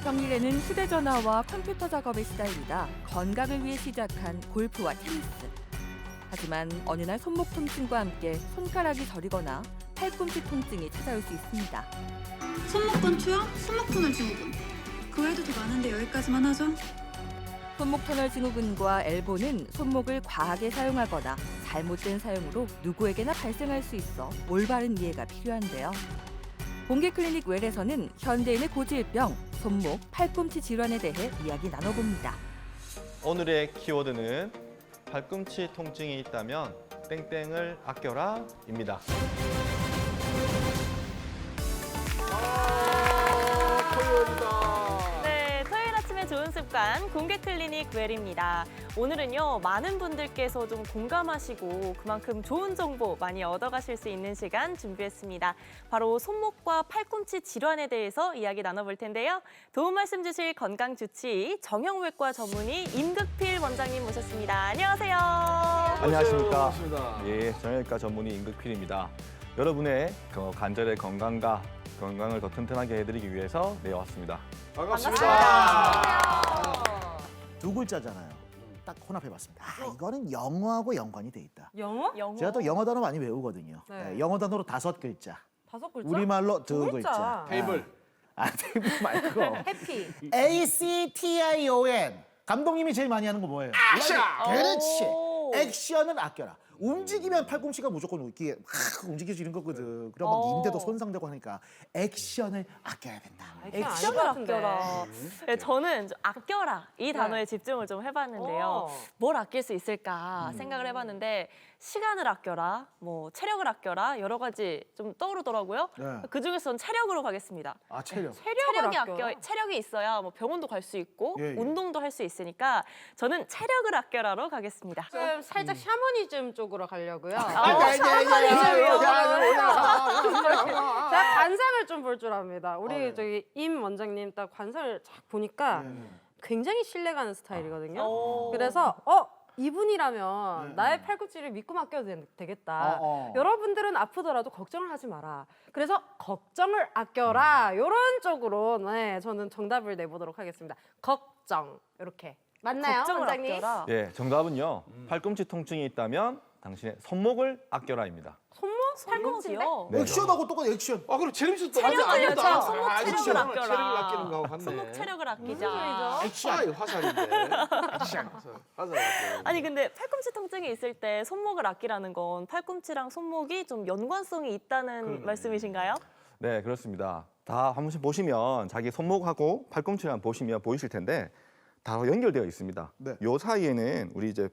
평일에는 휴대전화와 컴퓨터 작업에 시달리다 건강을 위해 시작한 골프와 테니스. 하지만 어느 날 손목 통증과 함께 손가락이 저리거나 팔꿈치 통증이 찾아올 수 있습니다. 손목근 투여, 손목 터널 증후군. 그 외에도 더 많은데 여기까지만 하죠. 손목 터널 증후군과 엘보는 손목을 과하게 사용하거나 잘못된 사용으로 누구에게나 발생할 수 있어 올바른 이해가 필요한데요. 공개 클리닉 웰에서는 현대인의 고질병, 손목, 팔꿈치 질환에 대해 이야기 나눠봅니다. 오늘의 키워드는 팔꿈치 통증이 있다면 땡땡을 아껴라입니다. 네, 토요일 아침에 좋은 습관 공개 클리닉 웰입니다. 오늘은요, 많은 분들께서 좀 공감하시고 그만큼 좋은 정보 많이 얻어가실 수 있는 시간 준비했습니다. 바로 손목과 팔꿈치 질환에 대해서 이야기 나눠볼 텐데요. 도움 말씀 주실 건강주치의 정형외과 전문의 임극필 원장님 모셨습니다. 안녕하세요. 안녕하십니까. 예, 정형외과 전문의 임극필입니다. 여러분의 관절의 건강과 건강을 더 튼튼하게 해드리기 위해서 왔습니다. 반갑습니다. 두 글자잖아요. 딱 혼합해봤습니다. 이거는 영어하고 연관이 돼 있다. 영어? 영어? 제가 또 영어 단어 많이 외우거든요. 네. 네, 영어 단어로 5글자. 5글자? 우리말로 2글자. 테이블. 테이블 말고. 해피. ACTION. 감독님이 제일 많이 하는 거 뭐예요? 액션! 그렇지. 오. 액션을 아껴라. 움직이면 팔꿈치가 무조건 이렇게 막 움직여지는 거거든. 그럼 막 인대도 손상되고 하니까 액션을 아껴야 된다. 액션을 아껴라. 네, 저는 좀 아껴라 이 단어에 네. 집중을 좀 해봤는데요. 오. 뭘 아낄 수 있을까 생각을 해봤는데 시간을 아껴라, 뭐 체력을 아껴라 여러 가지 좀 떠오르더라고요. 네. 그 중에서는 체력으로 가겠습니다. 아, 체력. 체력이 있어야 뭐 병원도 갈 수 있고 예, 예. 운동도 할 수 있으니까 저는 체력을 아껴라로 가겠습니다. 좀 살짝 샤머니즘 쪽으로 가려고요. 제가 관상을 좀 볼 줄 압니다. 우리 저기 임 원장님 딱 관상을 쫙 보니까 굉장히 신뢰가는 스타일이거든요. 오. 그래서 이분이라면 나의 팔꿈치를 믿고 맡겨도 되겠다. 여러분들은 아프더라도 걱정을 하지 마라. 그래서 걱정을 아껴라. 이런 쪽으로 저는 정답을 내보도록 하겠습니다. 걱정 이렇게 맞나요, 걱정을 원장님? 아껴라. 예, 정답은요. 팔꿈치 통증이 있다면 당신의 손목을 아껴라입니다. 손목? 팔꿈치요? 네. 액션하고 똑같아, 액션. 아 그럼 재밌었다. 체력을 아무것도 안 손목 했다. 체력을 체력을 아껴라. 체력을 아끼는 거하고 같네. 손목 체력을 아끼자. 아, 이거 화살인데. 액션. 화살 아껴. 아니 근데 팔꿈치 통증이 있을 때 손목을 아끼라는 건 팔꿈치랑 손목이 좀 연관성이 있다는 말씀이신가요? 네, 그렇습니다. 다 한 번씩 보시면 자기 손목하고 팔꿈치랑 보시면 보이실 텐데 다 연결되어 있습니다. 네. 요 사이에는 우리 이제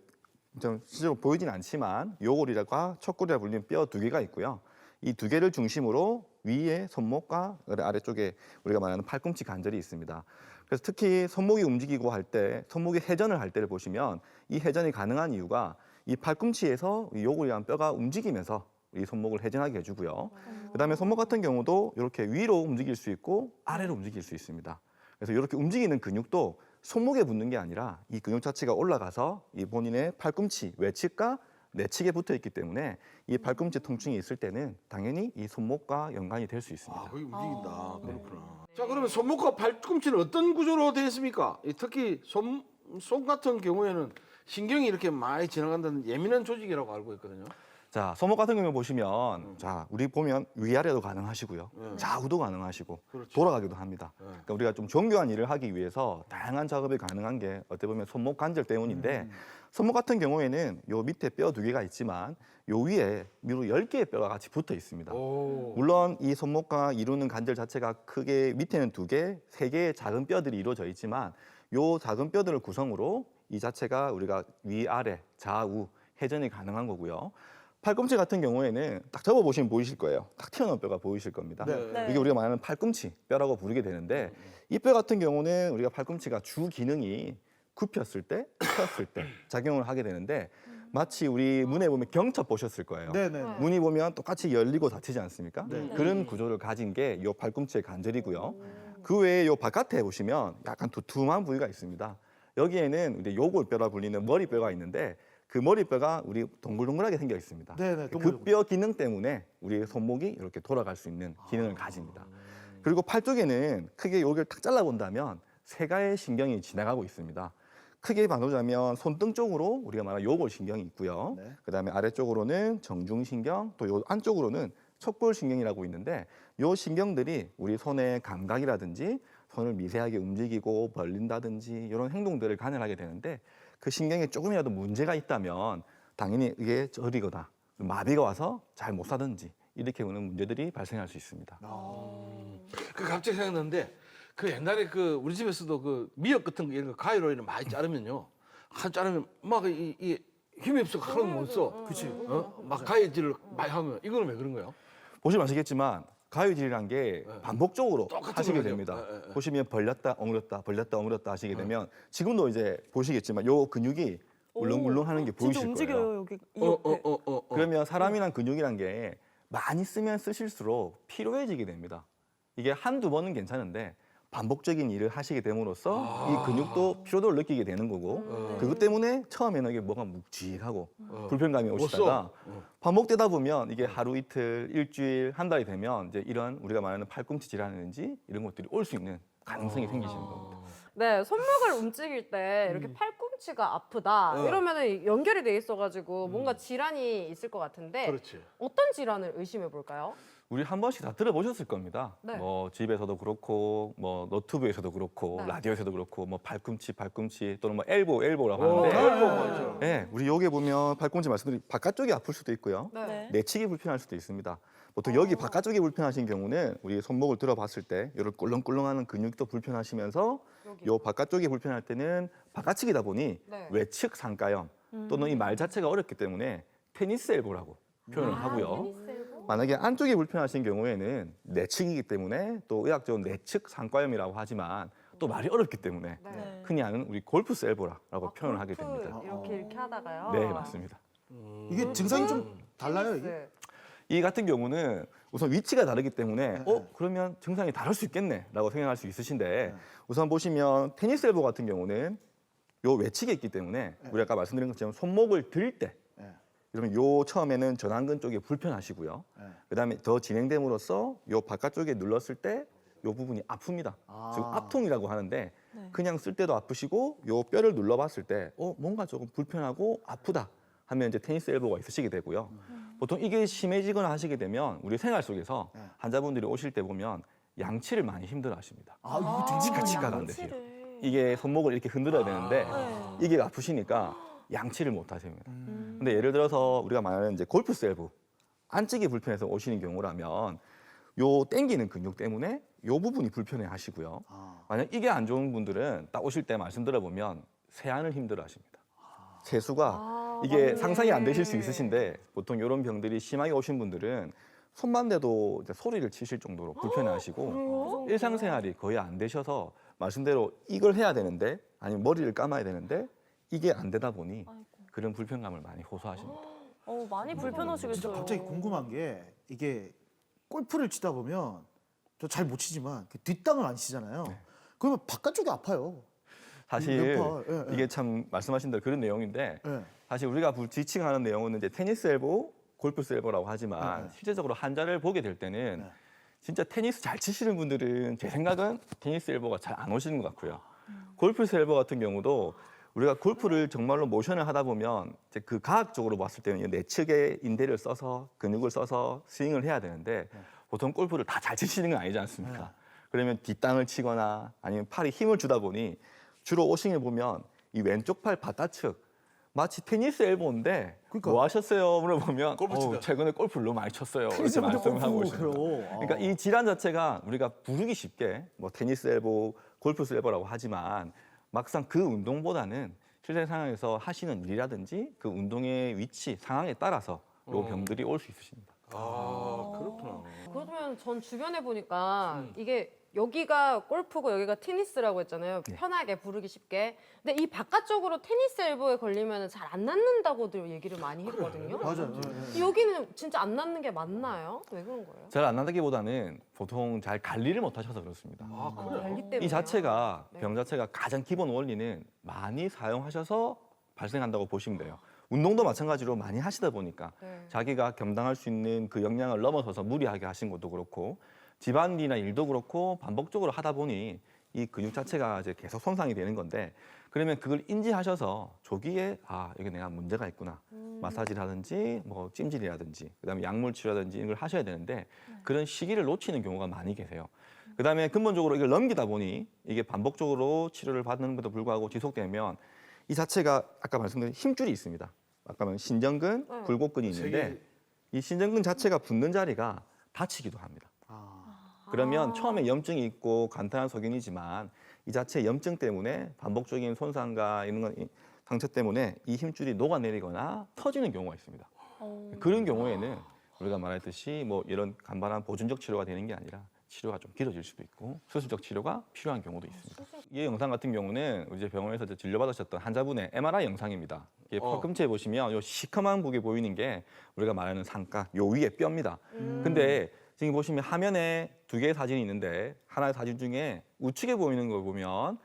좀 실제로 보이진 않지만 요골이라고 척골이라 불리는 뼈 2개가 있고요. 이 2개를 중심으로 위에 손목과 아래쪽에 우리가 말하는 팔꿈치 관절이 있습니다. 그래서 특히 손목이 움직이고 할 때, 손목이 회전을 할 때를 보시면 이 회전이 가능한 이유가 이 팔꿈치에서 이 요골이라는 뼈가 움직이면서 이 손목을 회전하게 해주고요. 그다음에 손목 같은 경우도 이렇게 위로 움직일 수 있고 아래로 움직일 수 있습니다. 그래서 이렇게 움직이는 근육도 손목에 붙는 게 아니라 이 근육 자체가 올라가서 이 본인의 팔꿈치 외측과 내측에 붙어 있기 때문에 이 팔꿈치 통증이 있을 때는 당연히 이 손목과 연관이 될 수 있습니다. 아, 거기 움직인다. 그렇구나. 자, 그러면 손목과 팔꿈치는 어떤 구조로 되어 있습니까? 특히 손 같은 경우에는 신경이 이렇게 많이 지나간다는 예민한 조직이라고 알고 있거든요. 자, 손목 같은 경우 보시면 자, 우리 보면 위아래도 가능하시고요. 좌우도 가능하시고 그렇죠. 돌아가기도 합니다. 그러니까 우리가 좀 정교한 일을 하기 위해서 다양한 작업이 가능한 게 어떻게 보면 손목 관절 때문인데 손목 같은 경우에는 요 밑에 뼈 2개가 있지만 요 위에 위로 10개의 뼈가 같이 붙어 있습니다. 오. 물론 이 손목과 이루는 관절 자체가 크게 밑에는 2개, 3개의 작은 뼈들이 이루어져 있지만 요 작은 뼈들을 구성으로 이 자체가 우리가 위아래, 좌우 회전이 가능한 거고요. 팔꿈치 같은 경우에는 딱 접어보시면 보이실 거예요. 딱 튀어나온 뼈가 보이실 겁니다. 네. 이게 우리가 말하는 팔꿈치 뼈라고 부르게 되는데 이 뼈 같은 경우는 우리가 팔꿈치가 주 기능이 굽혔을 때, 폈을 때 작용을 하게 되는데 마치 우리 문에 보면 경첩 보셨을 거예요. 네네. 문이 보면 똑같이 열리고 닫히지 않습니까? 그런 구조를 가진 게 이 팔꿈치의 관절이고요. 그 외에 이 바깥에 보시면 약간 두툼한 부위가 있습니다. 여기에는 이제 요골뼈라 불리는 머리뼈가 있는데 그 머리뼈가 우리 동글동글하게 생겨 있습니다. 네네, 그 뼈 기능 때문에 우리 손목이 이렇게 돌아갈 수 있는 기능을 가집니다. 그리고 팔 쪽에는 크게 여기를 탁 잘라본다면 세 가의 신경이 지나가고 있습니다. 크게 나누자면 손등 쪽으로 우리가 말하는 요골신경이 있고요. 네. 그다음에 아래쪽으로는 정중신경, 또 요 안쪽으로는 척골신경이라고 있는데 요 신경들이 우리 손의 감각이라든지 손을 미세하게 움직이고 벌린다든지 이런 행동들을 관할하게 되는데 그 신경에 조금이라도 문제가 있다면 당연히 이게 저리거나 마비가 와서 잘 못 사든지 이렇게 오는 문제들이 발생할 수 있습니다. 그 갑자기 생각났는데 그 옛날에 그 우리 집에서도 그 미역 같은 거 이런 거 가위로 이렇게 많이 자르면요. 한 자르면 막 이 힘이 없어 하나도 못 써. 그치. 막 가위질을 많이 하면 이거는 왜 그런 거예요? 보시면 아시겠지만 가위질이란 게 반복적으로 똑같은 하시게 걸 하죠. 됩니다. 예, 예. 보시면 벌렸다 엉렸다 벌렸다 엉렸다 하시게 되면 지금도 이제 보시겠지만 요 근육이 울렁울렁 하는 게 진짜 보이실 움직여요 거예요. 여기 이 옆에. 그러면 사람이란 근육이란 게 많이 쓰면 쓰실수록 피로해지게 됩니다. 이게 한두 번은 괜찮은데 반복적인 일을 하시게 됨으로써 이 근육도 피로도를 느끼게 되는 거고 그것 때문에 처음에는 이게 뭐가 묵직하고 불편감이 오시다가 반복되다 보면 이게 하루 이틀, 일주일, 한 달이 되면 이제 이런 우리가 말하는 팔꿈치 질환이라든지 이런 것들이 올 수 있는 가능성이 생기시는 겁니다. 네, 손목을 움직일 때 이렇게 팔꿈치가 아프다 이러면은 연결이 돼 있어가지고 뭔가 질환이 있을 것 같은데 그렇지. 어떤 질환을 의심해 볼까요? 우리 한 번씩 다 들어보셨을 겁니다. 네. 뭐 집에서도 그렇고 뭐 너튜브에서도 그렇고 네. 라디오에서도 그렇고 뭐 팔꿈치 또는 뭐 엘보라고 하는데 맞죠. 네, 우리 여기 보면 팔꿈치 말씀드린 바깥쪽이 아플 수도 있고요. 네. 내치기 불편할 수도 있습니다. 보통 여기 바깥쪽이 불편하신 경우는 우리 손목을 들어봤을 때 이런 꿀렁꿀렁하는 근육도 불편하시면서 요 바깥쪽이 불편할 때는 바깥측이다 보니 네. 외측 상가염 또는 이 말 자체가 어렵기 때문에 테니스 엘보라고 표현을 하고요. 만약에 안쪽이 불편하신 경우에는 내측이기 때문에 또 의학적으로 내측 상과염이라고 하지만 또 말이 어렵기 때문에 네. 흔히 아는 우리 골프 엘보라고 표현을 하게 골프 됩니다. 이렇게 하다가요. 네, 맞습니다. 이게 증상이 좀 달라요, 이게? 네. 이 같은 경우는 우선 위치가 다르기 때문에 그러면 증상이 다를 수 있겠네라고 생각할 수 있으신데 우선 보시면 테니스 엘보 같은 경우는 요 외측에 있기 때문에 우리 아까 말씀드린 것처럼 손목을 들 때 그러면 요 처음에는 전완근 쪽이 불편하시고요. 그다음에 더 진행됨으로써 요 바깥쪽에 눌렀을 때 요 부분이 아픕니다. 즉 압통이라고 하는데 그냥 쓸 때도 아프시고 요 뼈를 눌러봤을 때 뭔가 조금 불편하고 아프다 하면 이제 테니스 엘보가 있으시게 되고요. 보통 이게 심해지거나 하시게 되면 우리 생활 속에서 환자분들이 오실 때 보면 양치를 많이 힘들어하십니다. 이거 되게 치카치카가 안 되세요. 이게 손목을 이렇게 흔들어야 되는데 이게 아프시니까 양치를 못 하십니다. 근데 예를 들어서 우리가 말하는 이제 골프 셀브 안쪽이 불편해서 오시는 경우라면 요 당기는 근육 때문에 요 부분이 불편해 하시고요. 만약 이게 안 좋은 분들은 딱 오실 때 말씀 들어보면 세안을 힘들어 하십니다. 세수가 이게 맞네. 상상이 안 되실 수 있으신데 보통 이런 병들이 심하게 오신 분들은 손만 대도 이제 소리를 치실 정도로 불편해 하시고 일상생활이 거의 안 되셔서 말씀대로 이걸 해야 되는데 아니면 머리를 감아야 되는데 이게 안 되다 보니 그런 불편감을 많이 호소하십니다. 많이 불편하시겠어요. 진짜 갑자기 궁금한 게 이게 골프를 치다 보면 저 잘 못 치지만 그 뒷땅을 안 치잖아요. 그러면 바깥쪽이 아파요. 사실 몇 발, 예. 이게 참 말씀하신 대로 그런 내용인데 예. 사실 우리가 지칭하는 내용은 이제 테니스 엘보, 골프 엘보라고 하지만 네. 실제적으로 환자를 보게 될 때는 네. 진짜 테니스 잘 치시는 분들은 제 생각은 테니스 엘보가 잘 안 오시는 것 같고요. 골프 엘보 같은 경우도 우리가 골프를 정말로 모션을 하다 보면 이제 그 과학적으로 봤을 때는 내측의 인대를 써서 근육을 써서 스윙을 해야 되는데 보통 골프를 다 잘 치시는 건 아니지 않습니까? 그러면 뒷땅을 치거나 아니면 팔에 힘을 주다 보니 주로 오싱을 보면 이 왼쪽 팔 바깥측 마치 테니스 엘보인데 그러니까. 뭐 하셨어요? 물어보면 골프 치다. 최근에 골프를 너무 많이 쳤어요. 이렇게 테니스보다 말씀을 하고 골프 계십니다. 그래요. 그러니까 이 질환 자체가 우리가 부르기 쉽게 뭐 테니스 엘보, 골프 엘보라고 하지만 막상 그 운동보다는 실제 상황에서 하시는 일이라든지 그 운동의 위치, 상황에 따라서 요 병들이 올 수 있으십니다. 그렇구나. 그러면 전 주변에 보니까 이게 여기가 골프고 여기가 테니스라고 했잖아요. 편하게 부르기 쉽게. 근데 이 바깥쪽으로 테니스 엘보에 걸리면 잘 안 낫는다고들 얘기를 많이 했거든요. 맞아요. 여기는 진짜 안 낫는 게 맞나요? 왜 그런 거예요? 잘 안 나다기보다는 보통 잘 관리를 못 하셔서 그렇습니다. 관리 때문에. 이 자체가 네. 병 자체가 가장 기본 원리는 많이 사용하셔서 발생한다고 보시면 돼요. 운동도 마찬가지로 많이 하시다 보니까 네. 자기가 겸당할 수 있는 그 역량을 넘어서서 무리하게 하신 것도 그렇고 집안일이나 일도 그렇고 반복적으로 하다 보니 이 근육 자체가 이제 계속 손상이 되는 건데 그러면 그걸 인지하셔서 조기에 여기 내가 문제가 있구나. 마사지라든지 뭐 찜질이라든지 그다음에 약물 치료라든지 이런 걸 하셔야 되는데 그런 시기를 놓치는 경우가 많이 계세요. 그다음에 근본적으로 이걸 넘기다 보니 이게 반복적으로 치료를 받는 것도 불구하고 지속되면 이 자체가 아까 말씀드린 힘줄이 있습니다. 아까 말한 신전근, 굴곡근이 있는데 이 신전근 자체가 붙는 자리가 다치기도 합니다. 그러면 처음에 염증이 있고 간단한 소견이지만 이 자체 염증 때문에 반복적인 손상과 이런 상처 때문에 이 힘줄이 녹아내리거나 터지는 경우가 있습니다. 그런 경우에는 우리가 말했듯이 뭐 이런 간단한 보존적 치료가 되는 게 아니라 치료가 좀 길어질 수도 있고 수술적 치료가 필요한 경우도 있습니다. 이 영상 같은 경우는 이제 병원에서 진료받으셨던 환자분의 MRI 영상입니다. 이게 팔꿈치에 보시면 요 시커먼 부게 보이는 게 우리가 말하는 상가, 요 위에 뼈입니다. 근데 지금 보시면 화면에 두 개의 사진이 있는데 하나의 사진 중에 우측에 보이는 걸 보면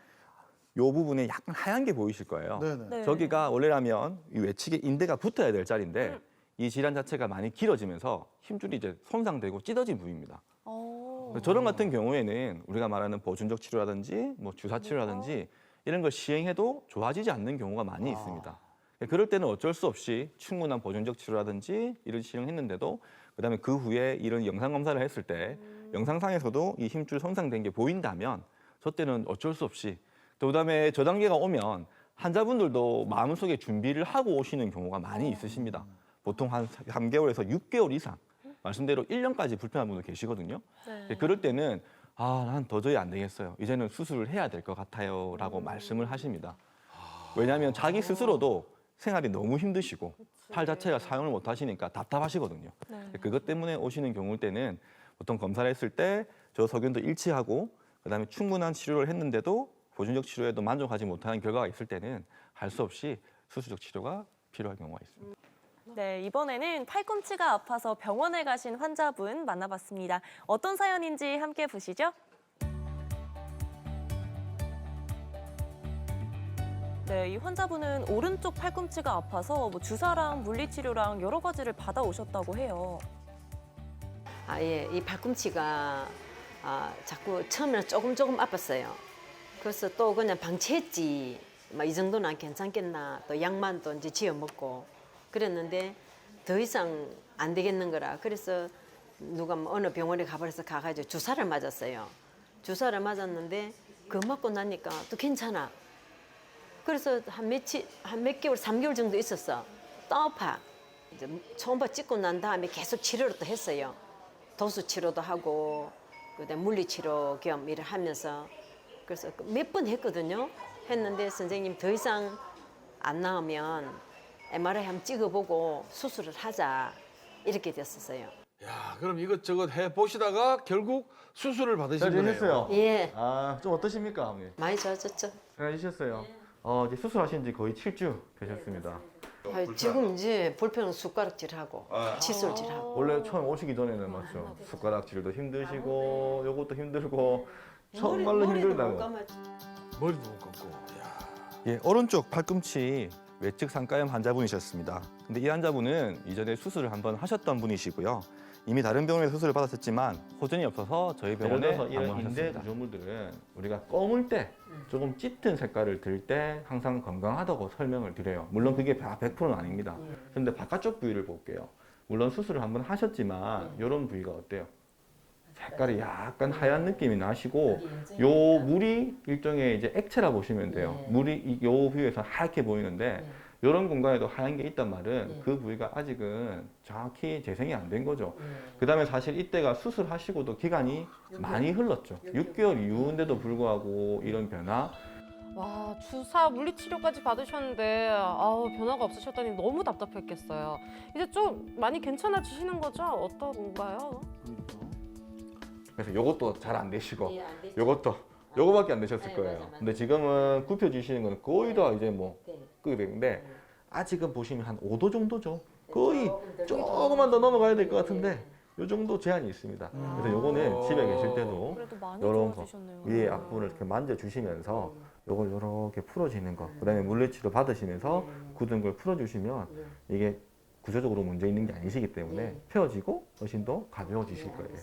요 부분에 약간 하얀 게 보이실 거예요. 네네. 네. 저기가 원래라면 이 외측에 인대가 붙어야 될 자리인데 이 질환 자체가 많이 길어지면서 힘줄이 이제 손상되고 찢어진 부위입니다. 저런 같은 경우에는 우리가 말하는 보존적 치료라든지 뭐 주사 치료라든지 이런 걸 시행해도 좋아지지 않는 경우가 많이 있습니다. 그럴 때는 어쩔 수 없이 충분한 보존적 치료라든지 이런 시행했는데도 그다음에 그 후에 이런 영상 검사를 했을 때 영상상에서도 이 힘줄 손상된 게 보인다면 저 때는 어쩔 수 없이 또 그다음에 저 단계가 오면 환자분들도 마음속에 준비를 하고 오시는 경우가 많이 있으십니다. 보통 한 3개월에서 6개월 이상 말씀대로 1년까지 불편한 분도 계시거든요. 네. 그럴 때는 난 도저히 안 되겠어요. 이제는 수술을 해야 될 것 같아요. 라고 말씀을 하십니다. 왜냐하면 자기 스스로도 생활이 너무 힘드시고 팔 자체가 사용을 못 하시니까 답답하시거든요. 네. 그것 때문에 오시는 경우일 때는 보통 검사를 했을 때 저 소견도 일치하고 그다음에 충분한 치료를 했는데도 보존적 치료에도 만족하지 못하는 결과가 있을 때는 할 수 없이 수술적 치료가 필요할 경우가 있습니다. 네, 이번에는 팔꿈치가 아파서 병원에 가신 환자분 만나봤습니다. 어떤 사연인지 함께 보시죠. 네, 이 환자분은 오른쪽 팔꿈치가 아파서 뭐 주사랑 물리치료랑 여러 가지를 받아오셨다고 해요. 예, 이 팔꿈치가 자꾸 처음에는 조금 아팠어요. 그래서 또 그냥 방치했지. 이 정도는 안 괜찮겠나. 또 약만 또 이제 지어 먹고 그랬는데 더 이상 안 되겠는 거라. 그래서 누가 어느 병원에 가가지고 주사를 맞았어요. 주사를 맞았는데 그거 맞고 나니까 또 괜찮아. 그래서 한 몇 개월, 3개월 정도 있었어. 또 아파. 이제 초음파 찍고 난 다음에 계속 치료를 또 했어요. 도수 치료도 하고 그다음 물리치료 겸 일을 하면서 그래서 몇 번 했거든요. 했는데 선생님 더 이상 안 나오면 MRI 한번 찍어보고 수술을 하자 이렇게 됐었어요. 야, 그럼 이것저것 해 보시다가 결국 수술을 받으신 거네요. 예, 좀 어떠십니까, 어머니? 많이 좋아졌죠. 잘해주셨어요. 이제 수술하신 지 거의 7주 되셨습니다. 지금 이제 불편 숟가락질하고 칫솔질하고. 원래 처음 오시기 전에는 맞죠. 숟가락질도 힘드시고 요것도 힘들고 정말로 힘들다고. 머리도 못 감고. 야. 예, 오른쪽 팔꿈치 외측 상가염 환자분이셨습니다. 근데 이 환자분은 이전에 수술을 한번 하셨던 분이시고요. 이미 다른 병원에서 수술을 받았었지만 호전이 없어서 저희 병원에 이런 인대 구조물들은 우리가 검을 때 조금 짙은 색깔을 들 때 항상 건강하다고 설명을 드려요. 물론 그게 100%는 아닙니다. 그런데 바깥쪽 부위를 볼게요. 물론 수술을 한번 하셨지만 이런 부위가 어때요? 색깔이 약간 하얀 느낌이 나시고 요 물이 일종의 이제 액체라 보시면 돼요. 물이 요 부위에서 하얗게 보이는데 이런 공간에도 하얀 게 있단 말은 그 부위가 아직은 정확히 재생이 안 된 거죠. 그다음에 사실 이때가 수술하시고도 기간이 많이 흘렀죠. 6개월 이후인데도 불구하고 이런 변화. 와, 주사 물리치료까지 받으셨는데 변화가 없으셨다니 너무 답답했겠어요. 이제 좀 많이 괜찮아지시는 거죠? 어떤가요? 그래서 요것도 잘 안 되시고 요거밖에 안 되셨을 거예요. 근데 지금은 굽혀주시는 건 거의 다 이제 뭐 그게 되는데 아직은 보시면 한 5도 정도죠. 거의 조금만 더 넘어가야 될 것 같은데 요 정도 제한이 있습니다. 그래서 요거는 집에 계실 때도 그래도 많이 요런 거 좋아지셨네요. 위에 앞부분을 이렇게 만져주시면서 요걸 요렇게 풀어지는 거 그다음에 물리치료 받으시면서 굳은 걸 풀어주시면 이게 구조적으로 문제 있는 게 아니시기 때문에 펴지고 훨씬 더 가벼워지실 거예요.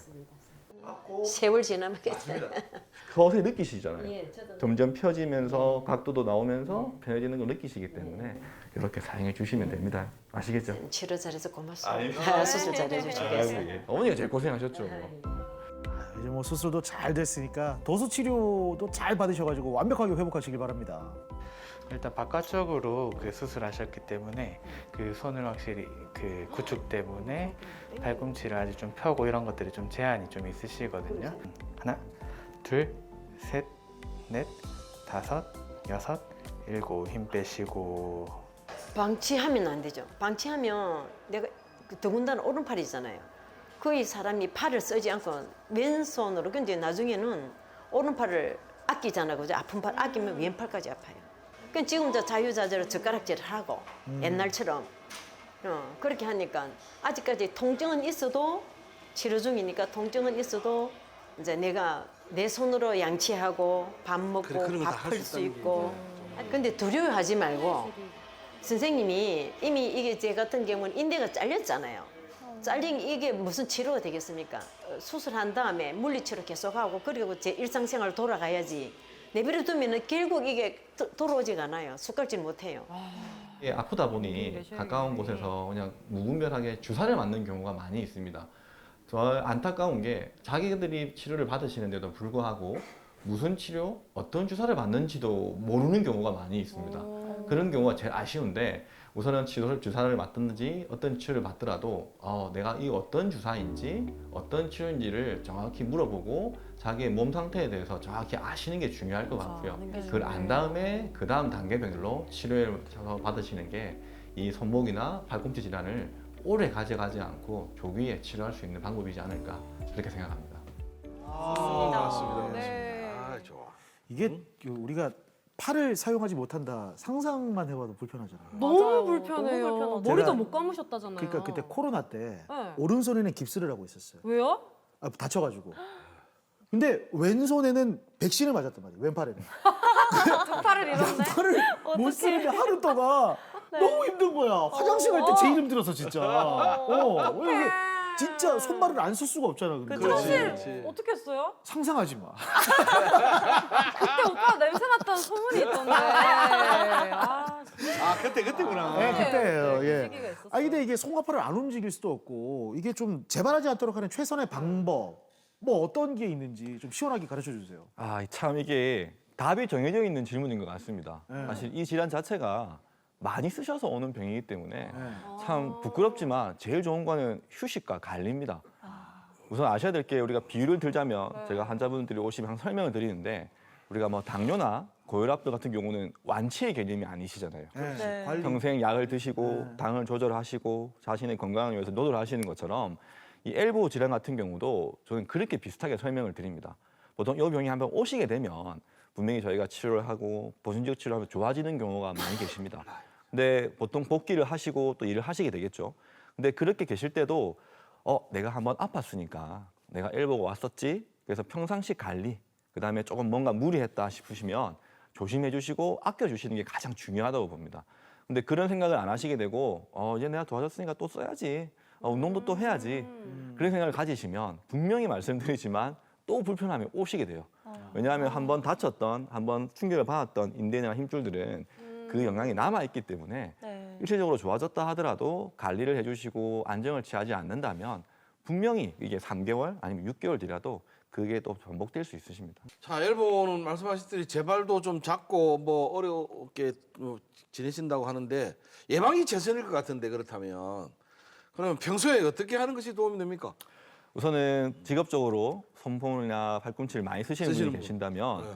세월 지나면 괜찮아요. 서서히 느끼시잖아요. 예, 저도 점점 펴지면서 각도도 나오면서 편해지는 걸 느끼시기 때문에 이렇게 사용해 주시면 됩니다. 아시겠죠? 치료 잘해서 고맙습니다. 아닙니다. 수술 잘해주시고 아이고, 계세요. 예. 어머니가 제일 고생하셨죠. 이제 뭐 수술도 잘 됐으니까 도수 치료도 잘 받으셔가지고 완벽하게 회복하시길 바랍니다. 일단 바깥쪽으로 그 수술하셨기 때문에 그 손을 확실히 그 구축 때문에 발꿈치를 아주 좀 펴고 이런 것들이 좀 제한이 좀 있으시거든요. 하나, 둘, 셋, 넷, 다섯, 여섯, 일곱. 힘 빼시고. 방치하면 안 되죠. 방치하면 내가 더군다나 오른팔이잖아요. 거의 사람이 팔을 쓰지 않고 왼손으로 근데 나중에는 오른팔을 아끼잖아, 그죠? 아픈 팔 아끼면 왼팔까지 아파요. 그러니까 지금 저 자유자재로 젓가락질을 하고 옛날처럼 그렇게 하니까 아직까지 통증은 있어도 치료 중이니까 통증은 있어도 이제 내가 내 손으로 양치하고 밥 먹고 그런 거다 밥 할 풀 수 수 있다는 있고. 근데 두려워하지 말고 선생님이 이미 이게 제 같은 경우는 인대가 잘렸잖아요. 잘린 이게 무슨 치료가 되겠습니까? 수술한 다음에 물리치료 계속하고 그리고 제 일상생활 돌아가야지. 내버려 두면은 결국 이게 돌아오지가 않아요. 숟갈질 못해요. 예, 아프다 보니 가까운 곳에서 그냥 무분별하게 주사를 맞는 경우가 많이 있습니다. 저 안타까운 게 자기들이 치료를 받으시는데도 불구하고 무슨 치료, 어떤 주사를 맞는지도 모르는 경우가 많이 있습니다. 그런 경우가 제일 아쉬운데 우선은 주사를 맞든지 어떤 치료를 받더라도 내가 이 어떤 주사인지 어떤 치료인지를 정확히 물어보고 자기의 몸 상태에 대해서 정확히 아시는 게 중요할 것 같고요. 그걸 안 다음에 그 다음 단계별로 치료를 받으시는 게 이 손목이나 발꿈치 질환을 오래 가져가지 않고 조기에 치료할 수 있는 방법이지 않을까 그렇게 생각합니다. 맞습니다. 네. 아, 좋아. 이게 우리가 팔을 사용하지 못한다 상상만 해봐도 불편하잖아요. 너무 맞아요. 불편해요. 너무 불편하죠. 머리도 제가- 못 감으셨다잖아요. 그러니까 그때 코로나 때 네. 오른손에는 깁스를 하고 있었어요. 왜요? 다쳐가지고. 근데 왼손에는 백신을 맞았단 말이에요. 왼팔에는. 두 팔을 잃었네. 팔을 못 쓰는데 하루 동안 너무 힘든 거야. 화장실 갈 때 제일 힘들어서 진짜. 왜 이게 진짜 손발을 안 쓸 수가 없잖아. 근데. 사실 어떻게 했어요? 상상하지 마. 그때 오빠 냄새 났다는 소문이 있던데. 아, 그때구나. 네, 그때예요. 그 예. 시기가 있었어요. 근데 이게 손가락을 안 움직일 수도 없고 이게 좀 재발하지 않도록 하는 최선의 방법 뭐 어떤 게 있는지 좀 시원하게 가르쳐 주세요. 참 이게 답이 정해져 있는 질문인 것 같습니다. 네. 사실 이 질환 자체가 많이 쓰셔서 오는 병이기 때문에 네. 참 부끄럽지만 제일 좋은 거는 휴식과 관리입니다. 우선 아셔야 될 게 우리가 비유를 들자면 제가 환자분들이 오시면 항상 설명을 드리는데 우리가 뭐 당뇨나 고혈압들 같은 경우는 완치의 개념이 아니시잖아요. 네. 관리. 평생 약을 드시고 네. 당을 조절하시고 자신의 건강을 위해서 노력을 하시는 것처럼 이 엘보 질환 같은 경우도 저는 그렇게 비슷하게 설명을 드립니다. 보통 이 병이 한번 오시게 되면 분명히 저희가 치료를 하고 보존적 치료하면 좋아지는 경우가 많이 계십니다. 근데 보통 복귀를 하시고 또 일을 하시게 되겠죠. 근데 그렇게 계실 때도 내가 한번 아팠으니까 내가 엘보가 왔었지. 그래서 평상시 관리, 그다음에 조금 뭔가 무리했다 싶으시면 조심해 주시고 아껴 주시는 게 가장 중요하다고 봅니다. 근데 그런 생각을 안 하시게 되고 이제 내가 도와줬으니까 또 써야지. 운동도 또 해야지. 그런 생각을 가지시면 분명히 말씀드리지만 또 불편함이 오시게 돼요. 왜냐하면 한번 다쳤던, 한번 충격을 받았던 인대나 힘줄들은 그 영향이 남아있기 때문에 네. 일시적으로 좋아졌다 하더라도 관리를 해주시고 안정을 취하지 않는다면 분명히 이게 3개월 아니면 6개월 뒤라도 그게 또 반복될 수 있으십니다. 자, 엘보는 말씀하셨듯이 재발도 좀 작고 뭐 어렵게 지내신다고 하는데 예방이 최선일 것 같은데 그렇다면 그러면 평소에 어떻게 하는 것이 도움이 됩니까? 우선은 직업적으로 손목이나 팔꿈치를 많이 쓰시는 분이 분. 계신다면 네.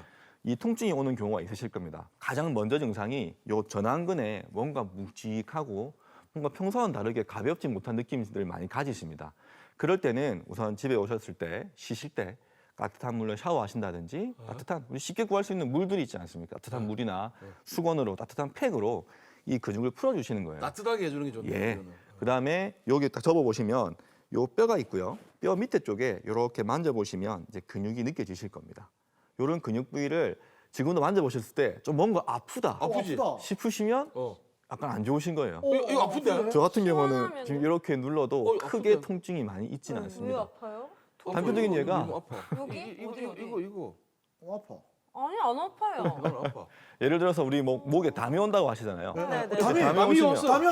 이 통증이 오는 경우가 있으실 겁니다. 가장 먼저 증상이 요 전완근에 뭔가 묵직하고 뭔가 평소와는 다르게 가볍지 못한 느낌들을 많이 가지십니다. 그럴 때는 우선 집에 오셨을 때 쉬실 때 따뜻한 물로 샤워하신다든지 따뜻한 우리 쉽게 구할 수 있는 물들이 있지 않습니까? 따뜻한 물이나 수건으로 따뜻한 팩으로 이 근육을 풀어주시는 거예요. 따뜻하게 해주는 게 좋네요. 예. 이거는. 그다음에 여기 딱 접어보시면 요 뼈가 있고요. 뼈 밑에 쪽에 이렇게 만져보시면 이제 근육이 느껴지실 겁니다. 이런 근육 부위를 지금도 만져보셨을 때 좀 뭔가 아프다 아프지? 아프다. 싶으시면 어. 약간 안 좋으신 거예요. 이거 아픈데? 저 같은 경우는 시원하면은? 지금 이렇게 눌러도 크게 아프네. 통증이 많이 있지는 왜 않습니다. 아파요? 단편적인 예가 너무 아파. 여기? 이거 아파. 아니 안 아파요. 너무 아파. 예를 들어서 우리 목에 담이 온다고 하시잖아요. 네, 네. 담이 오시면 왔어요. 담이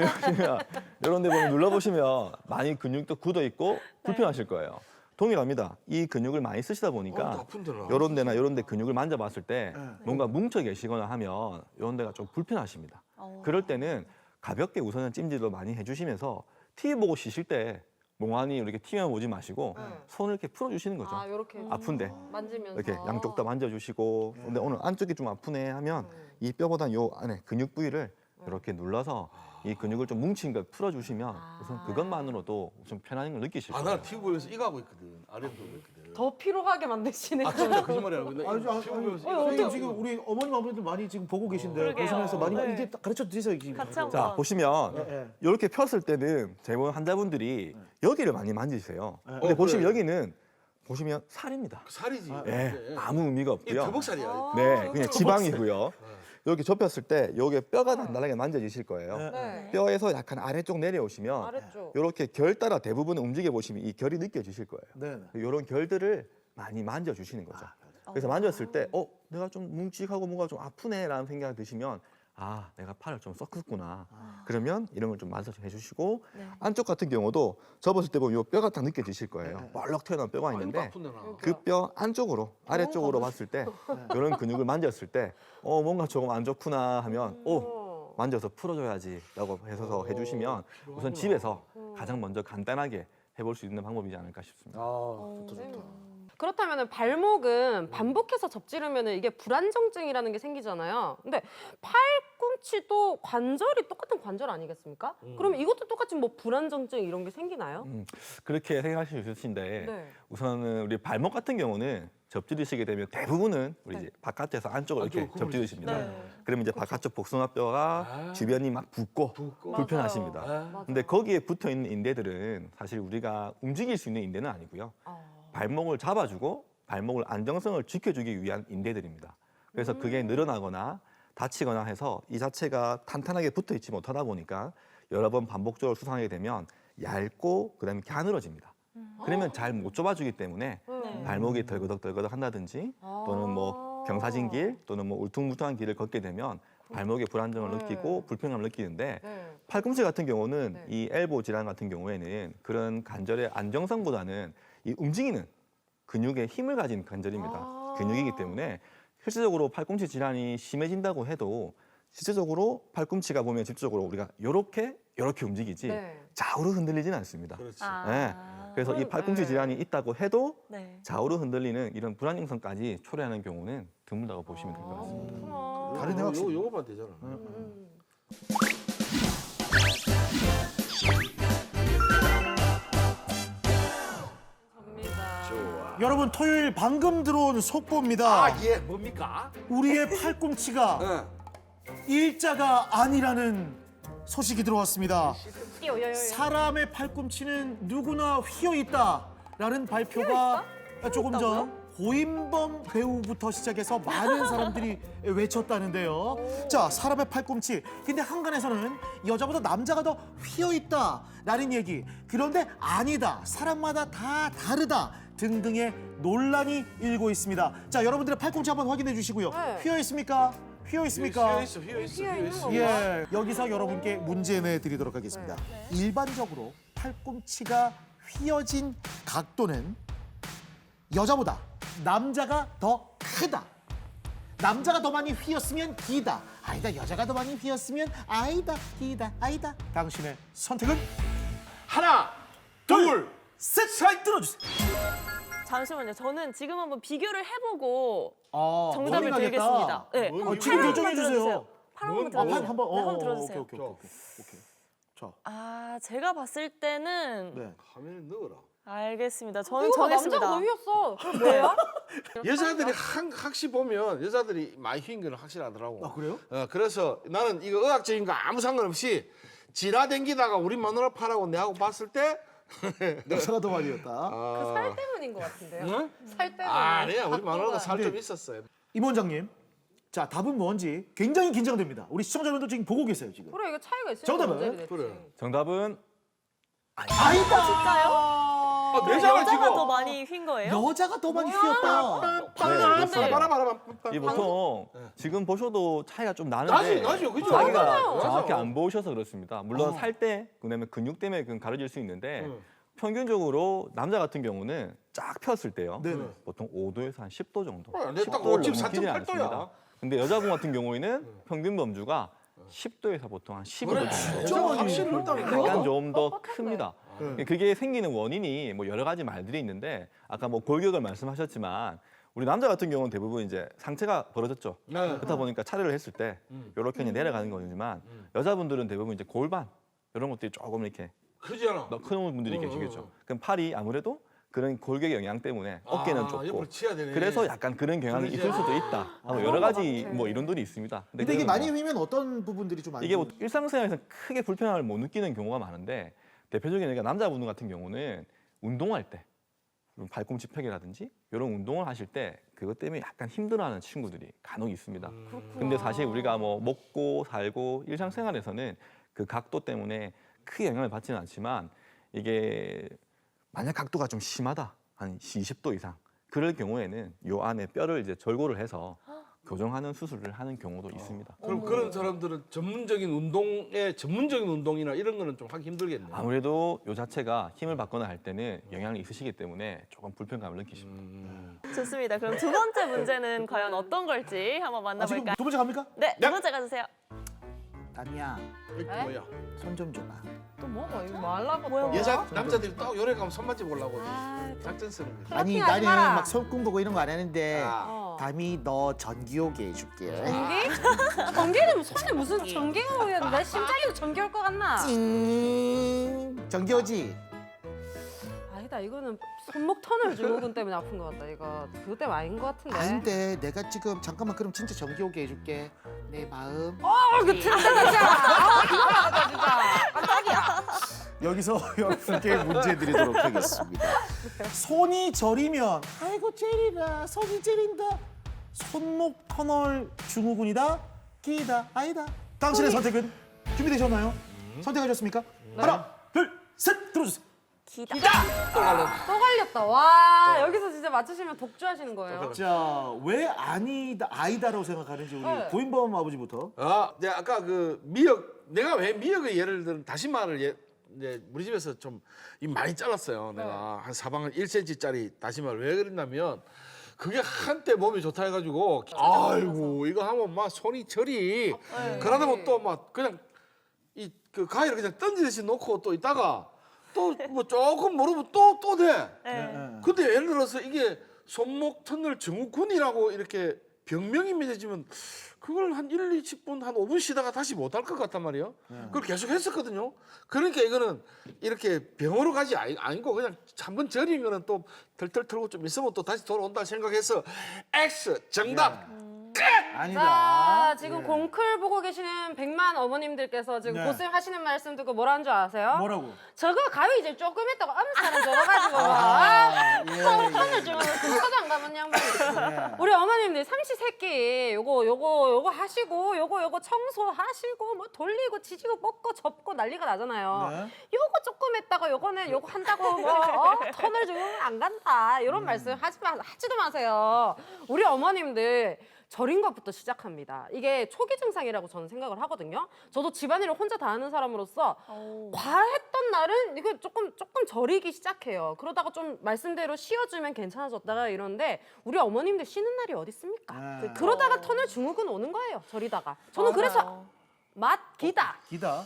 오시면 이런 데 보면 눌러보시면 많이 근육도 굳어 있고 불편하실 거예요. 동일합니다. 이 근육을 많이 쓰시다 보니까 아픈데라. 이런 데나 이런 데 근육을 만져봤을 때 네. 뭔가 뭉쳐 계시거나 하면 이런 데가 좀 불편하십니다. 그럴 때는 가볍게 우선은 찜질도 많이 해주시면서 TV 보고 쉬실 때 멍하니 이렇게 TV만 보지 마시고 손을 이렇게 풀어주시는 거죠. 아 이렇게 아픈데 만지면서 이렇게 양쪽 다 만져주시고 근데 오늘 안쪽이 좀 아프네 하면 이 뼈보다 요 안에 근육 부위를 이렇게 눌러서 이 근육을 좀 뭉친 걸 풀어주시면 우선 그것만으로도 좀 편안한 걸 느끼실 거예요. 나 TV 보면서 이거 하고 있거든. 아래도 보고 있거든. 더 피로하게 만드시는 아 진짜 거짓말이야. 근데 아니, TV 보면서 선생님 지금 우리 어머님 아버님들 많이 지금 보고 계신데 그러게요. 보시면서 많이 네. 이제 가르쳐 드리세요. 지금. 같이 자 한번. 보시면 예. 이렇게 폈을 때는 대부분 환자분들이 여기를 많이 만지세요. 근데 그래. 보시면 여기는 보시면 살입니다. 살이지. 네, 아무 의미가 이게 없고요. 더벅살이야. 네, 그냥 지방이고요. 이렇게 접혔을 때 여기 뼈가 단단하게 만져지실 거예요. 네. 뼈에서 약간 아래쪽 내려오시면 아래쪽. 이렇게 결 따라 대부분 움직여 보시면 이 결이 느껴지실 거예요. 네. 이런 결들을 많이 만져주시는 거죠. 그래서 만졌을 때, 내가 좀 뭉직하고 뭔가 좀 아프네라는 생각이 드시면, 내가 팔을 좀 썩었구나. 그러면 이런 걸 좀 마사지 해주시고 안쪽 같은 경우도 접었을 때 보면 이 뼈가 딱 느껴지실 거예요. 멀럭 튀어나온 뼈가 있는데 아픈데 나. 그 뼈 안쪽으로 아래쪽으로 봤을 때 이런 근육을 만졌을 때, 뭔가 조금 안 좋구나 하면, 만져서 풀어줘야지라고 해서 해주시면 우선 집에서 가장 먼저 간단하게 해볼 수 있는 방법이지 않을까 싶습니다. 좋다. 그렇다면 발목은 반복해서 접지르면 이게 불안정증이라는 게 생기잖아요. 근데 팔꿈치도 관절이 똑같은 관절 아니겠습니까? 그럼 이것도 똑같이 뭐 불안정증 이런 게 생기나요? 그렇게 생각하실 수 있으신데 네. 우선은 우리 발목 같은 경우는 접지르시게 되면 대부분은 우리 이제 바깥에서 안쪽으로 이렇게 안쪽으로 접지르십니다. 네. 그러면 이제 바깥쪽 복숭아뼈가 주변이 막 붓고 불편하십니다. 아. 근데 거기에 붙어 있는 인대들은 사실 우리가 움직일 수 있는 인대는 아니고요. 발목을 잡아주고 발목을 안정성을 지켜주기 위한 인대들입니다. 그래서 그게 늘어나거나 다치거나 해서 이 자체가 탄탄하게 붙어 있지 못하다 보니까 여러 번 반복적으로 수상하게 되면 얇고 그다음에 가늘어집니다. 그러면 잘 못 접어주기 때문에 발목이 덜거덕덜거덕 한다든지 또는 뭐 경사진 길 또는 뭐 울퉁불퉁한 길을 걷게 되면 발목에 불안정을 느끼고 불편함을 느끼는데 팔꿈치 같은 경우는 이 엘보 질환 같은 경우에는 그런 관절의 안정성보다는 이 움직이는 근육에 힘을 가진 관절입니다. 근육이기 때문에 실질적으로 팔꿈치 질환이 심해진다고 해도 실질적으로 팔꿈치가 보면 직접적으로 우리가 요렇게 움직이지 좌우로 흔들리지는 않습니다. 그렇지. 네. 그래서 이 팔꿈치 질환이 있다고 해도 네. 좌우로 흔들리는 이런 불안정성까지 초래하는 경우는 드문다고 보시면 될 것 같습니다. 다른 애 확실히. 요거만 되잖아. 여러분 토요일 방금 들어온 속보입니다. 예, 뭡니까? 우리의 팔꿈치가 네. 일자가 아니라는 소식이 들어왔습니다. 사람의 팔꿈치는 누구나 휘어 있다라는 발표가 조금 전 고인범 배우부터 시작해서 많은 사람들이 외쳤다는데요. 자, 사람의 팔꿈치. 근데 한간에서는 여자보다 남자가 더 휘어 있다라는 얘기. 그런데 아니다. 사람마다 다 다르다. 등등의 논란이 일고 있습니다. 자, 여러분들의 팔꿈치 한번 확인해 주시고요. 휘어 있습니까? 휘어 있습니까? 휘어 있어. 예, 여기서 여러분께 문제 내드리도록 하겠습니다. 일반적으로 팔꿈치가 휘어진 각도는 여자보다 남자가 더 크다. 남자가 더 많이 휘었으면 기다. 아니다, 여자가 더 많이 휘었으면 아이다, 기다, 아이다. 당신의 선택은 하나, 둘, 셋! 들어주세요. 잠시만요. 저는 지금 한번 비교를 해보고 아, 정답을 머리 드리겠습니다. 네. 지금 팔 결정해 한번 주세요. 들어주세요. 팔 한번 들어주세요. 한번 네, 한번 들어주세요. 오케이. 자, 제가 봤을 때는 네. 화면에 넣어라. 알겠습니다. 저는 이거 정했습니다. 남자가 더 휘었어. 그럼 뭐야? 여자들이 확실히 보면 여자들이 많이 휜 건 확실하더라고. 아, 그래요? 그래서 나는 이거 의학적인 거 아무 상관없이 지나댕기다가 우리 마누라 팔하고 내하고 봤을 때 여자가 더 많이 휘었다. 그 살 때문인 것 같은데요. 응? 살 때문에. 아니야, 우리 마누라가 살 좀 네. 있었어요. 임 원장님, 자, 답은 뭔지 굉장히 긴장됩니다. 우리 시청자분들 지금 보고 계세요, 지금. 그래 이거 차이가 있어요. 정답은? 문제를 냈지. 그래. 정답은 아니다. 진짜요? 내장을 여자가 지금 더 많이 휜 거예요? 여자가 더 많이 휘었다. 그렇습니다. 봐라. 이 보통 지금 보셔도 차이가 좀 나는데 나죠, 그죠? 자기가 맞아요. 정확히 맞아요. 안 보셔서 그렇습니다. 물론 살 때, 그다음에 근육 때문에 그건 가려질 수 있는데 응. 평균적으로 남자 같은 경우는 쫙 폈을 때요. 네네. 보통 5도에서 한 10도 정도. 내딱 10도를 지금 넘기지 4.8도야. 않습니다. 근데 여자분 같은 경우에는 평균 범주가 10도에서 보통 한 15도 그래, 정도. 여자가 확실히 넓다니까. 약간 좀 더 뻣뻣한데. 큽니다. 네. 그게 생기는 원인이 뭐 여러 가지 말들이 있는데 아까 뭐 골격을 말씀하셨지만 우리 남자 같은 경우는 대부분 이제 상체가 벌어졌죠. 네. 그렇다 보니까 차례를 했을 때 이렇게 내려가는 거지만 여자분들은 대부분 이제 골반 이런 것들이 조금 이렇게 크잖아. 더 큰 분들이 계시겠죠. 그럼 팔이 아무래도 그런 골격의 영향 때문에 어깨는 좁고 옆으로 치야 되네. 그래서 약간 그런 경향이 그러지. 있을 수도 있다. 뭐 여러 가지 뭐 이론들이 있습니다. 근데 이게 그거는 많이 뭐 휘면 어떤 부분들이 좀 안 이게 뭐 좋은- 일상생활에서 크게 불편함을 못 느끼는 경우가 많은데 대표적인 예가 남자분들 같은 경우는 운동할 때 발꿈치 펴기라든지 이런 운동을 하실 때 그것 때문에 약간 힘들어하는 친구들이 간혹 있습니다. 근데 사실 우리가 뭐 먹고 살고 일상생활에서는 그 각도 때문에 크게 영향을 받지는 않지만 이게 만약 각도가 좀 심하다 한 20도 이상 그럴 경우에는 요 안에 뼈를 이제 절골을 해서 교정하는 수술을 하는 경우도 있습니다. 그럼 그런 사람들은 전문적인 운동이나 이런 거는 좀 하기 힘들겠네. 아무래도 요 자체가 힘을 받거나 할 때는 영향이 있으시기 때문에 조금 불편감을 느끼십니다. 좋습니다. 그럼 두 번째 문제는 과연 어떤 걸지 한번 지금 만나볼까요? 두 번째 갑니까? 네, 두 번째 가주세요. 담이야, 이게 뭐야? 손 좀 줘봐. 또 뭐가 이거 뭐 하려고 뭐야, 또. 남자들이 딱 요래 가면 손맛집 보려고 아, 작전 쓰는 거지. 아니 플러팅하지 나는 마라. 막 손금 보고 이런 거 안 하는데 어. 담이 너 전기오게 해줄게. 전기? 전기는 손에 무슨 전기가 오야 내 심장에도 전기 올 것 같나? 전기 오지? 아니다 이거는 손목 터널 증후군 때문에 아픈 것 같다 이거 그것 때문에 아닌 것 같은데. 아닌데 내가 지금 잠깐만 그럼 진짜 전기 오게 해줄게. 내 마음. 그 진짜 아 그거 나갔다 진짜 깜짝이야. 여기서 여러분께 문제 드리도록 하겠습니다. 손이 저리면 아이고 째리라 손이 째린다. 손목 터널 증후군이다. 기다 아니다. 당신의 선택은 준비되셨나요? 선택하셨습니까? 하나 둘 셋 들어주세요. 기다. 또 걸렸다. 와 여기서 진짜 맞추시면 독주하시는 거예요. 자, 왜 아이다라고 생각하는지 우리 네. 고인범 아버지부터. 내가 아까 그 미역 내가 왜 미역의 예를 들은 다시마를 이제 우리 집에서 좀 많이 잘랐어요. 내가 한 사방을 1cm짜리 다시마를 왜 그랬냐면 그게 한때 몸에 좋다 해가지고 아이고 이거 하면 막 손이 저리 그러다 보면 또 막 그냥 이 그 가위를 그냥 던지듯이 놓고 또 있다가 또 뭐 조금 모르면 또 돼. 네. 근데 예를 들어서 이게 손목 터널 증후군이라고 이렇게 병명이 맺어지면 그걸 한 1, 20분, 한 5분 쉬다가 다시 못 할 것 같단 말이에요. 그걸 계속 했었거든요. 그러니까 이거는 이렇게 병원으로 가지 아니고 그냥 한번 저리면 또 털털 털고 좀 있으면 또 다시 돌아온다 생각해서 X 정답. 자 지금 공클 보고 계시는 100만 어머님들께서 지금 네. 고생하시는 말씀 듣고 뭐라는 줄 아세요? 뭐라고? 저거 가위 이제 조금 했다고 암살은 저거가지고 손을 좀 근처도 안 가면 양반이 우리 어머님들 삼시세끼 요거 하시고 요거 청소하시고 뭐 돌리고 지지고 뻗고 접고 난리가 나잖아요. 네. 요거 조금 했다가 요거는 요거 한다고 뭐 터널 좀 안 간다 이런 말씀 하지도 마세요. 우리 어머님들 절인 것부터 시작합니다. 이게 초기 증상이라고 저는 생각을 하거든요. 저도 집안일을 혼자 다 하는 사람으로서 과했던 날은 이거 조금 저리기 시작해요. 그러다가 좀 말씀대로 쉬어주면 괜찮아졌다가 이러는데 우리 어머님들 쉬는 날이 어디 있습니까? 그러다가 터널 증후군 오는 거예요. 저리다가. 저는 그래서 기다.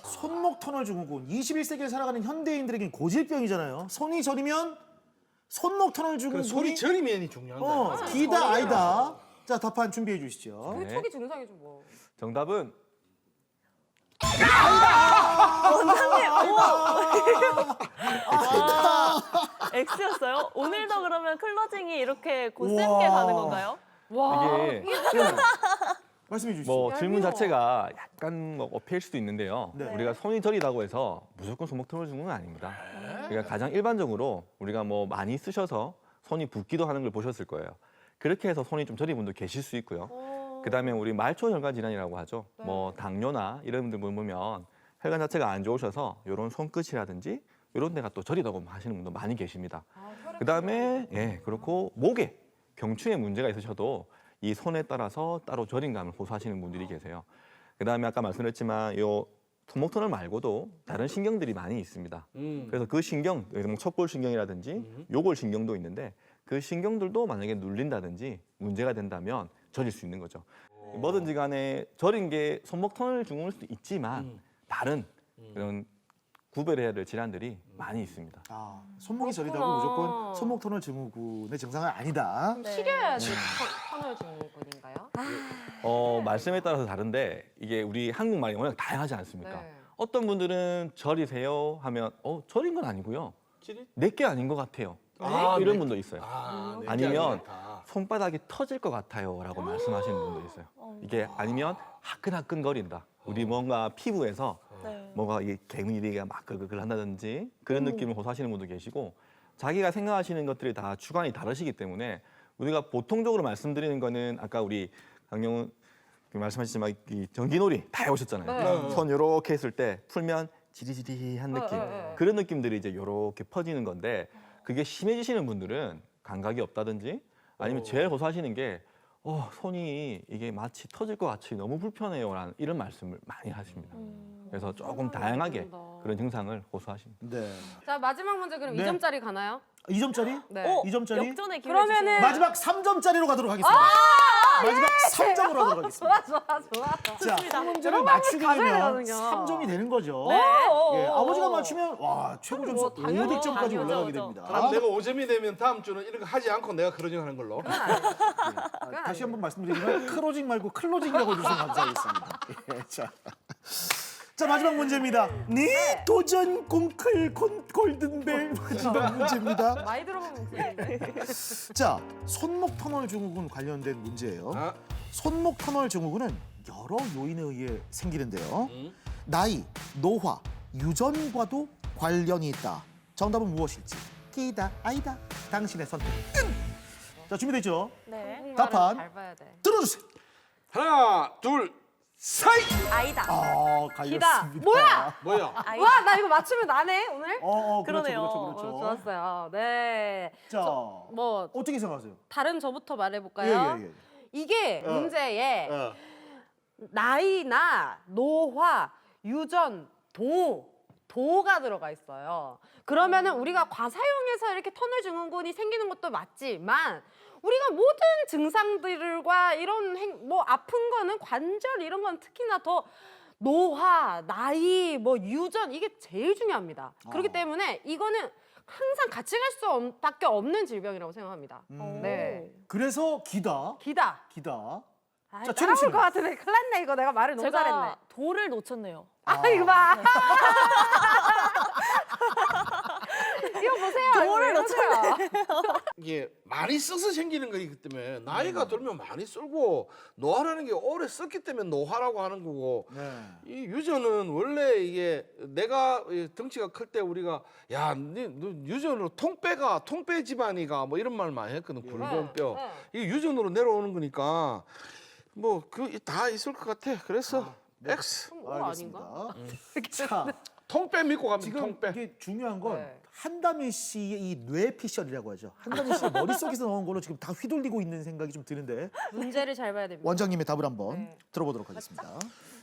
손목 터널 증후군. 21세기를 살아가는 현대인들에겐 고질병이잖아요. 손이 저리면 손목 터널 증후군이 소리 저리면이 중요한데. 기다 아이다. 자, 답판 준비해 주시죠. 그게 네. 초기 증상이죠 뭐. 정답은 X였어요? 오늘도 그러면 클로징이 이렇게 곧샘게 우와. 가는 건가요? 와. 이게 말씀해 주시죠. 뭐 질문 자체가 약간 뭐 어폐일 수도 있는데요. 네. 우리가 손이 저리다고 해서 무조건 손목 터널 증후군은 아닙니다. 그러니까 가장 일반적으로 우리가 뭐 많이 쓰셔서 손이 붓기도 하는 걸 보셨을 거예요. 그렇게 해서 손이 좀 저린 분도 계실 수 있고요. 그다음에 우리 말초혈관 질환이라고 하죠. 뭐 당뇨나 이런 분들 보면 혈관 자체가 안 좋으셔서 이런 손끝이라든지 이런 데가 또 저리다고 하시는 분도 많이 계십니다. 그다음에 그렇고 목에 경추에 문제가 있으셔도 이 손에 따라서 따로 저림감을 호소하시는 분들이 계세요. 그다음에 아까 말씀드렸지만 요 손목 터널 말고도 다른 신경들이 많이 있습니다. 그래서 그 신경, 척골신경이라든지 요골신경도 있는데 그 신경들도 만약에 눌린다든지 문제가 된다면 저릴 수 있는 거죠. 뭐든지 간에 저린 게 손목 터널 증후일 수도 있지만 다른 그런 구별해야 될 질환들이 많이 있습니다. 손목이 저리다고 무조건 손목 터널 증후군의 증상은 아니다. 시려야지 터널 증후군인가요? 말씀에 따라서 다른데 이게 우리 한국말이 워낙 다양하지 않습니까? 네. 어떤 분들은 저리세요 하면 저린 건 아니고요. 내게 아닌 것 같아요. 이런 분도 있어요. 아니면 손바닥이 터질 것 같아요라고 말씀하시는 분도 있어요. 이게 아니면 화끈화끈거린다. 우리 뭔가 피부에서 뭔가 이 개미리가 막 그걸 한다든지 그런 느낌을 호소하시는 분도 계시고 자기가 생각하시는 것들이 다 주관이 다르시기 때문에 우리가 보통적으로 말씀드리는 거는 아까 우리 강영훈 말씀하셨지만 이 전기놀이 다 해오셨잖아요. 손 이렇게 했을 때 풀면 지리지리한 느낌 그런 느낌들이 이제 이렇게 퍼지는 건데 그게 심해지시는 분들은 감각이 없다든지 아니면 제일 호소하시는 게 손이 이게 마치 터질 것 같이 너무 불편해요라는 이런 말씀을 많이 하십니다. 그래서 조금 다양하게 그런 증상을 호소하십니다. 네. 자, 마지막 문제 그럼 네. 2점짜리 가나요? 2점짜리? 네. 2점짜리? 역전의 기회 그러면은 마지막 3점짜리로 가도록 하겠습니다. 마지막 3점으로 하도록 하겠습니다. 좋아. 자, 한 문제를 여러 맞추게 가져야 되면 되거든요. 3점이 되는 거죠. 네. 예, 아버지가 맞추면 와 최고 점수 당연히 5득점까지 당연하죠. 올라가게 됩니다. 그럼 내가 5점이 되면 다음 주는 이런 거 하지 않고 내가 크로징 하는 걸로. 다시 한번 말씀드리면 크로징 말고 클로징이라고 해주시면 감사하겠습니다. 예, 자 마지막 문제입니다. 네 도전 공클 골든벨 마지막 문제입니다. 많이 들어본 문제인데. 자 손목 터널 증후군 관련된 문제예요. 손목 터널 증후군은 여러 요인에 의해 생기는데요. 나이, 노화, 유전과도 관련이 있다. 정답은 무엇일지? 기다, 아이다. 당신의 선택. 자 준비됐죠? 네. 답판. 잘 봐야 돼. 들어주세요. 하나, 둘, 셋! 아이다. 갈렸습니다. 뭐야? 뭐야? 와, 나 이거 맞추면 나네 오늘? 그렇죠, 그러네요. 그렇죠. 좋았어요. 네. 자, 뭐 어떻게 생각하세요? 다른 저부터 말해볼까요? 예. 이게 문제에 어. 나이나 노화, 유전, 도가 들어가 있어요. 그러면은 우리가 과사용해서 이렇게 터널 증후군이 생기는 것도 맞지만 우리가 모든 증상들과 이런 뭐 아픈 거는 관절 이런 건 특히나 더 노화, 나이, 뭐 유전 이게 제일 중요합니다. 그렇기 때문에 이거는 항상 같이 갈 수밖에 없는 질병이라고 생각합니다. 네. 그래서 기다. 기다. 자, 자, 최민 따라올 씨는? 것 같은데 큰일 났네 이거 내가 말을 너무 잘했네. 제가 돌을 놓쳤네요. 이거 봐. 이거 보세요. 돌을 놓쳐요. 이게 많이 써서 생기는 거기 때문에 나이가 들면 많이 쓸고 노화라는 게 오래 썼기 때문에 노화라고 하는 거고 이 유전은 원래 이게 내가 덩치가 클 때 우리가 야, 너 유전으로 통뼈 집안이가 뭐 이런 말 많이 했거든. 굵은 뼈. 이게 유전으로 내려오는 거니까 뭐 그 다 있을 것 같아. 그래서 X. 알겠습니다. 자, 통뼈 믿고 가면 지금 통뼈. 이게 중요한 건 네. 한다미 씨의 이 뇌피셜이라고 하죠. 한다미 씨의 머릿속에서 나온 걸로 지금 다 휘둘리고 있는 생각이 좀 드는데 문제를 잘 봐야 됩니다. 원장님의 답을 한번 들어보도록 하겠습니다.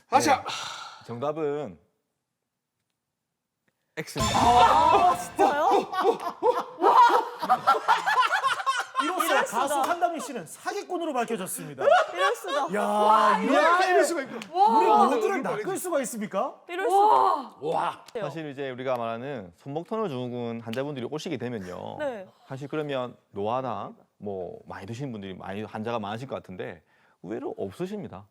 아자. 정답은 X입니다. 이로써 가수 한다미 씨는 사기꾼으로 밝혀졌습니다. 이럴 수가. 야, 이럴 수가 있고. 우리 모두를 이럴 낚을 수가 있습니까? 이럴 수가. 와. 사실 이제 우리가 말하는 손목 터널 증후군 환자분들이 오시게 되면요. 네. 사실 그러면 노화나 뭐 많이 드시는 분들이 많이 환자가 많으실 것 같은데 의외로 없으십니다.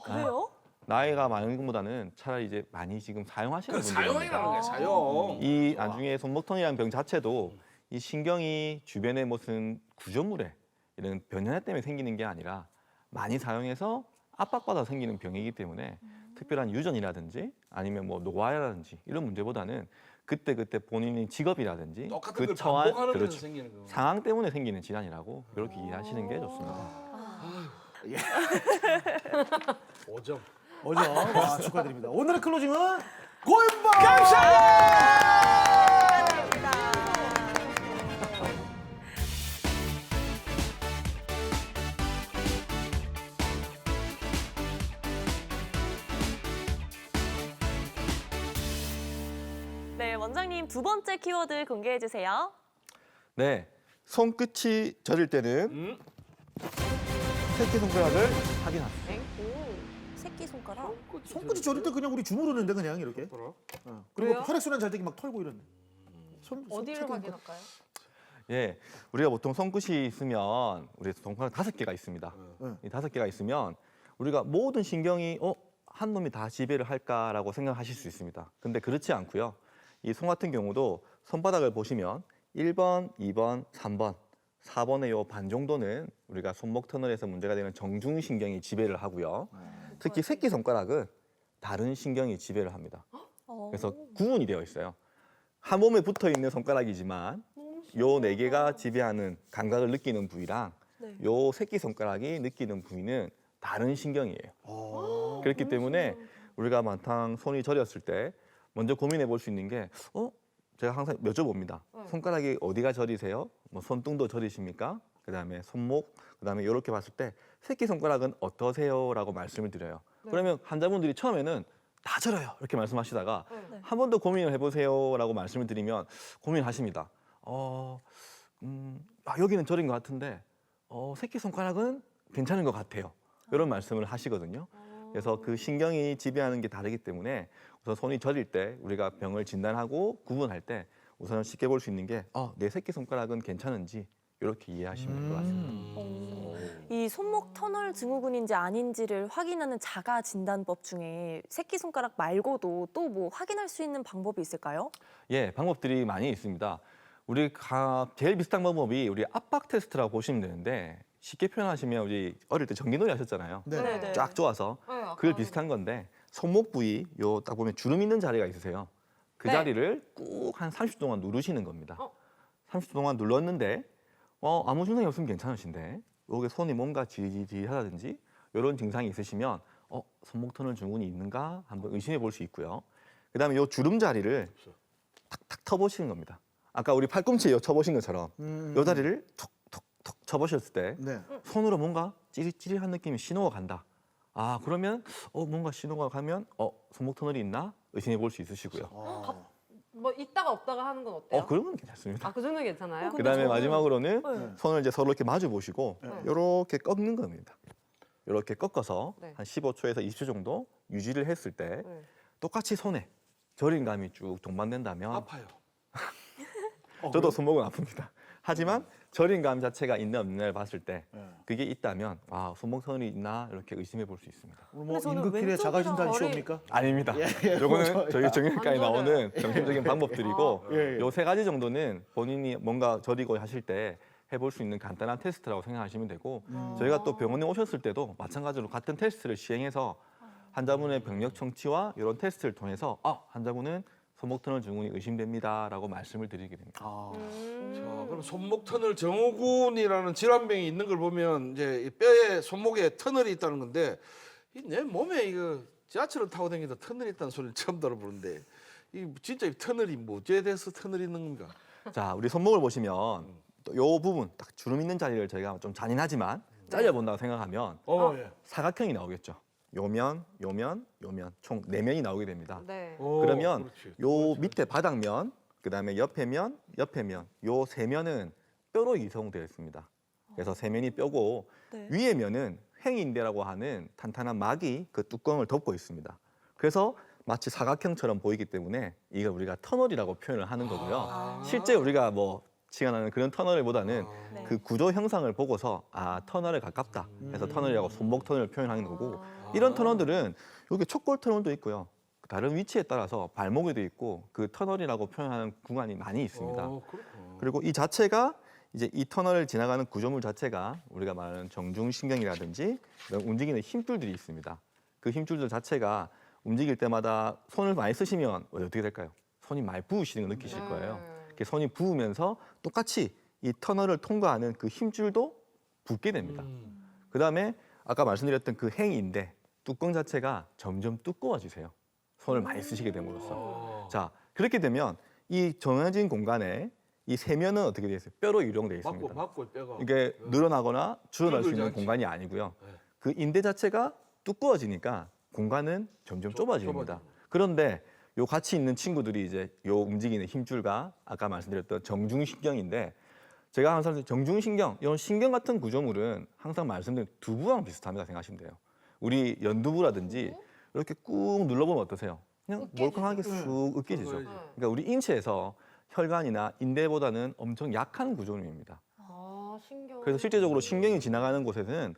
그래요? 나이가 많은 것보다는 차라리 이제 많이 지금 사용하시는 분들입니다. 사용이라는 게 사용. 이 나중에 손목 터널이라는 병 자체도 이 신경이 주변의 무슨 구조물에 이런 변형에 때문에 생기는 게 아니라 많이 사용해서 압박받아 생기는 병이기 때문에 특별한 유전이라든지 아니면 뭐 노화라든지 이런 문제보다는 그때 본인의 직업이라든지 똑같은 그 걸 처한 반복하는 데서 그렇죠. 생기는 거. 상황 때문에 생기는 질환이라고 이렇게 이해하시는 게 좋습니다. 5점. 어죠. 축하드립니다. 오늘의 클로징은 고인범! 감사합니다! 원장님 두 번째 키워드 공개해 주세요. 네, 손끝이 저릴 때는 새끼손가락을 확인하세요. 새끼손가락? 손끝이 저릴 때 그냥 우리 주무르는데 그냥 이렇게. 그리고 왜요? 혈액순환 잘 되게 막 털고 이러는데. 어디를 새끼 확인할까요? 예, 우리가 보통 손끝이 있으면 우리 손가락 5개가 있습니다. 이 5개가 있으면 우리가 모든 신경이 한 놈이 다 지배를 할까라고 생각하실 수 있습니다. 근데 그렇지 않고요. 이 손 같은 경우도 손바닥을 보시면 1번, 2번, 3번, 4번의 요 반 정도는 우리가 손목 터널에서 문제가 되는 정중신경이 지배를 하고요. 특히 새끼손가락은 다른 신경이 지배를 합니다. 그래서 구분이 되어 있어요. 한 몸에 붙어 있는 손가락이지만 요 4개가 지배하는 감각을 느끼는 부위랑 요 새끼손가락이 느끼는 부위는 다른 신경이에요. 그렇기 때문에 우리가 만탕 손이 저렸을 때 먼저 고민해 볼 수 있는 게 제가 항상 여쭤봅니다. 손가락이 어디가 저리세요? 뭐 손등도 저리십니까? 그다음에 손목, 그다음에 이렇게 봤을 때 새끼손가락은 어떠세요? 라고 말씀을 드려요. 그러면 환자분들이 처음에는 다 저려요 이렇게 말씀하시다가 한 번 더 고민을 해보세요 라고 말씀을 드리면 고민하십니다. 여기는 저린 것 같은데 새끼손가락은 괜찮은 것 같아요. 이런 말씀을 하시거든요. 그래서 그 신경이 지배하는 게 다르기 때문에 우선 손이 저릴 때 우리가 병을 진단하고 구분할 때 우선 쉽게 볼 수 있는 게 내 새끼손가락은 괜찮은지 이렇게 이해하시면 될 것 같습니다. 이 손목 터널 증후군인지 아닌지를 확인하는 자가 진단법 중에 새끼손가락 말고도 또 뭐 확인할 수 있는 방법이 있을까요? 예, 방법들이 많이 있습니다. 제일 비슷한 방법이 우리 압박 테스트라고 보시면 되는데 쉽게 표현하시면 우리 어릴 때 전기놀이 하셨잖아요. 네. 쫙 쪼아서 그걸 비슷한 건데 손목 부위 요 딱 보면 주름 있는 자리가 있으세요. 그 네. 자리를 꾹 한 30초 동안 누르시는 겁니다. 30초 동안 눌렀는데 아무 증상이 없으면 괜찮으신데 여기 손이 뭔가 지지하다든지 이런 증상이 있으시면 손목 터널 증후군이 있는가 한번 의심해 볼 수 있고요. 그다음에 요 주름 자리를 탁탁 쳐보시는 겁니다. 아까 우리 팔꿈치에 쳐보신 것처럼 요 자리를 톡톡톡 쳐보셨을 때 손으로 뭔가 찌릿찌릿한 느낌이 신호가 간다. 그러면 뭔가 신호가 가면 손목 터널이 있나 의심해 볼 수 있으시고요. 뭐 있다가 없다가 하는 건 어때요? 그런 건 괜찮습니다. 그 정도 괜찮아요? 그다음에 마지막으로는 네. 손을 이제 서로 이렇게 마주 보시고 이렇게 꺾는 겁니다. 이렇게 꺾어서 네. 한 15초에서 20초 정도 유지를 했을 때 네. 똑같이 손에 저린 감이 쭉 동반된다면 아파요. 저도 손목은 아픕니다. 하지만 저린 감 자체가 있나 없나를 봤을 때 그게 있다면 손목 터널이 있나 이렇게 의심해 볼 수 있습니다. 뭐 저는 임극길의 자가진단 왼쪽이랑 쇼입니까? 아닙니다. 요거는 저희 정형외과에 나오는 정신적인 방법들이고 예. 요 3가지 정도는 본인이 뭔가 저리고 하실 때 해볼 수 있는 간단한 테스트라고 생각하시면 되고 저희가 또 병원에 오셨을 때도 마찬가지로 같은 테스트를 시행해서 환자분의 병력 청취와 이런 테스트를 통해서 환자분은 손목 터널 증후군이 의심됩니다라고 말씀을 드리게 됩니다. 자, 그럼 손목 터널 증후군이라는 질환병이 있는 걸 보면 이제 이 뼈에 손목에 터널이 있다는 건데 내 몸에 이거 지하철을 타고 다니다 터널이 있다는 소리를 처음 들어보는데 이 진짜 이 터널이 뭐에 대해서 터널이 있는 건가? 자, 우리 손목을 보시면 또 요 부분 딱 주름 있는 자리를 저희가 좀 잔인하지만 잘라본다고 생각하면 예. 사각형이 나오겠죠. 요면, 요면, 요면 총 4면이 나오게 됩니다. 네. 그러면 그렇지. 요 밑에 바닥면, 그다음에 옆에 면, 요 3면은 뼈로 이송되어 있습니다. 그래서 3면이 뼈고 네. 위에 면은 횡인대라고 하는 탄탄한 막이 그 뚜껑을 덮고 있습니다. 그래서 마치 사각형처럼 보이기 때문에 이걸 우리가 터널이라고 표현을 하는 거고요. 실제 우리가 뭐 시간하는 그런 터널보다는 네. 그 구조 형상을 보고서 터널에 가깝다 해서 터널이라고 손목 터널을 표현하는 거고 이런 터널들은 여기 척골 터널도 있고요. 다른 위치에 따라서 발목에도 있고 그 터널이라고 표현하는 구간이 많이 있습니다. 그리고 이 자체가 이제 이 터널을 지나가는 구조물 자체가 우리가 말하는 정중신경이라든지 이런 움직이는 힘줄들이 있습니다. 그 힘줄들 자체가 움직일 때마다 손을 많이 쓰시면 어떻게 될까요? 손이 많이 부으시는 걸 느끼실 거예요. 이렇게 손이 부으면서 똑같이 이 터널을 통과하는 그 힘줄도 붓게 됩니다. 그다음에 아까 말씀드렸던 그 행인데 뚜껑 자체가 점점 두꺼워지세요. 손을 많이 쓰시게 됨으로써. 자, 그렇게 되면 이 정해진 공간에 이 3면은 어떻게 되어 있어요? 뼈로 유령되어 있습니다. 맞고 뼈가. 이게 늘어나거나 줄어날 수 줄어들지 있는 않지. 공간이 아니고요. 네. 그 인대 자체가 두꺼워지니까 공간은 점점 좁아집니다. 그런데 요 같이 있는 친구들이 이제 요 움직이는 힘줄과 아까 말씀드렸던 정중신경인데 제가 항상 정중신경, 이런 신경 같은 구조물은 항상 말씀드린 두부랑 비슷합니다 생각하시면 돼요. 우리 연두부라든지 이렇게 꾹 눌러보면 어떠세요? 그냥 몰캉하게 쑥 으깨지죠. 그러니까 우리 인체에서 혈관이나 인대보다는 엄청 약한 구조물입니다. 아, 신경. 그래서 실제적으로 신경이 지나가는 곳에는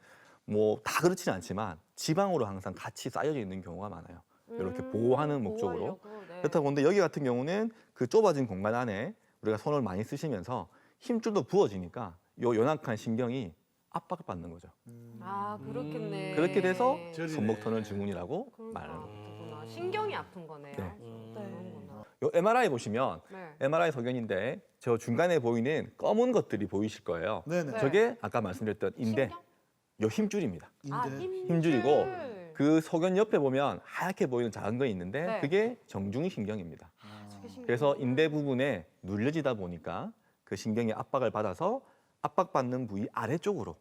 뭐 다 그렇지는 않지만 지방으로 항상 같이 쌓여져 있는 경우가 많아요. 이렇게 보호하는 목적으로. 보호하려고, 네. 그렇다고 근데 여기 같은 경우는 그 좁아진 공간 안에 우리가 손을 많이 쓰시면서 힘줄도 부어지니까 요 연약한 신경이 압박을 받는 거죠. 아, 그렇겠네. 그렇게 돼서 저리네. 손목 터널 증후군이라고 그러니까 말하는 거예요. 아프구나. 신경이 아픈 거네요. 네. 그런구나. 요 MRI 보시면 네. MRI 소견인데 저 중간에 보이는 검은 것들이 보이실 거예요. 네네. 네. 저게 아까 말씀드렸던 인대, 신경? 요 힘줄입니다. 아, 인데. 힘줄이고 그 소견 옆에 보면 하얗게 보이는 작은 거 있는데 네. 그게 정중신경입니다. 저게 신경. 그래서 인대 부분에 눌려지다 보니까 그 신경이 압박을 받아서 압박받는 부위 아래쪽으로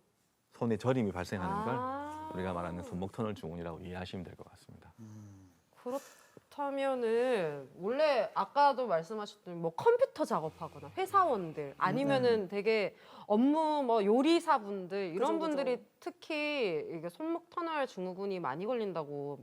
손에 저림이 발생하는 걸 우리가 말하는 손목 터널 증후군이라고 이해하시면 될 것 같습니다. 그렇다면은 원래 아까도 말씀하셨던 뭐 컴퓨터 작업하거나 회사원들 아니면은 되게 업무 뭐 요리사분들 이런 그죠, 그죠. 분들이 특히 이게 손목 터널 증후군이 많이 걸린다고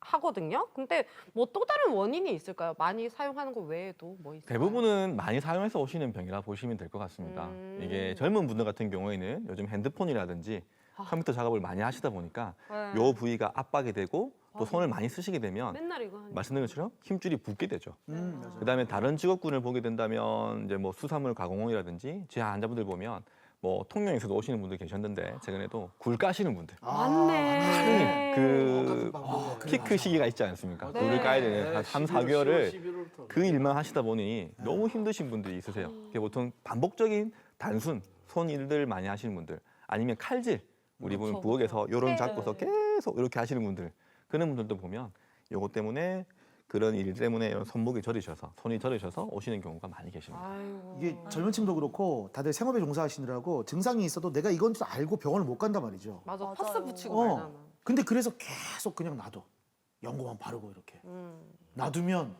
하거든요. 근데 뭐 또 다른 원인이 있을까요? 많이 사용하는 거 외에도 뭐 있을까요? 대부분은 많이 사용해서 오시는 병이라 보시면 될 것 같습니다. 이게 젊은 분들 같은 경우에는 요즘 핸드폰이라든지 컴퓨터 작업을 많이 하시다 보니까 네. 요 부위가 압박이 되고 또 맞아요. 손을 많이 쓰시게 되면 맨날 이거 하니까. 말씀드린 것처럼 힘줄이 붓게 되죠. 맞아요. 그다음에 다른 직업군을 보게 된다면 이제 뭐 수산물 가공원이라든지 제 환자분들 보면 뭐 통영에서도 오시는 분들 계셨는데 최근에도 굴 까시는 분들 맞네. 그 그래, 피크 맞아. 시기가 있지 않습니까? 네. 굴을 까야 되는 한 3, 4개월을 11월부터. 그 일만 하시다 보니 너무 힘드신 분들이 있으세요. 그게 보통 반복적인 단순 손 일들 많이 하시는 분들 아니면 칼질 우리 보면 부엌에서 요런 잡고서 계속 이렇게 하시는 분들 그런 분들도 보면 요거 때문에 그런 일 때문에 이런 손목이 저리셔서 손이 저리셔서 오시는 경우가 많이 계십니다. 아이고. 이게 젊은 층도 그렇고 다들 생업에 종사하시느라고 증상이 있어도 내가 이건 줄 알고 병원을 못 간단 말이죠. 맞아. 맞아요. 파스 붙이고 어. 말잖아. 근데 그래서 계속 그냥 놔둬. 연고만 바르고 이렇게. 놔두면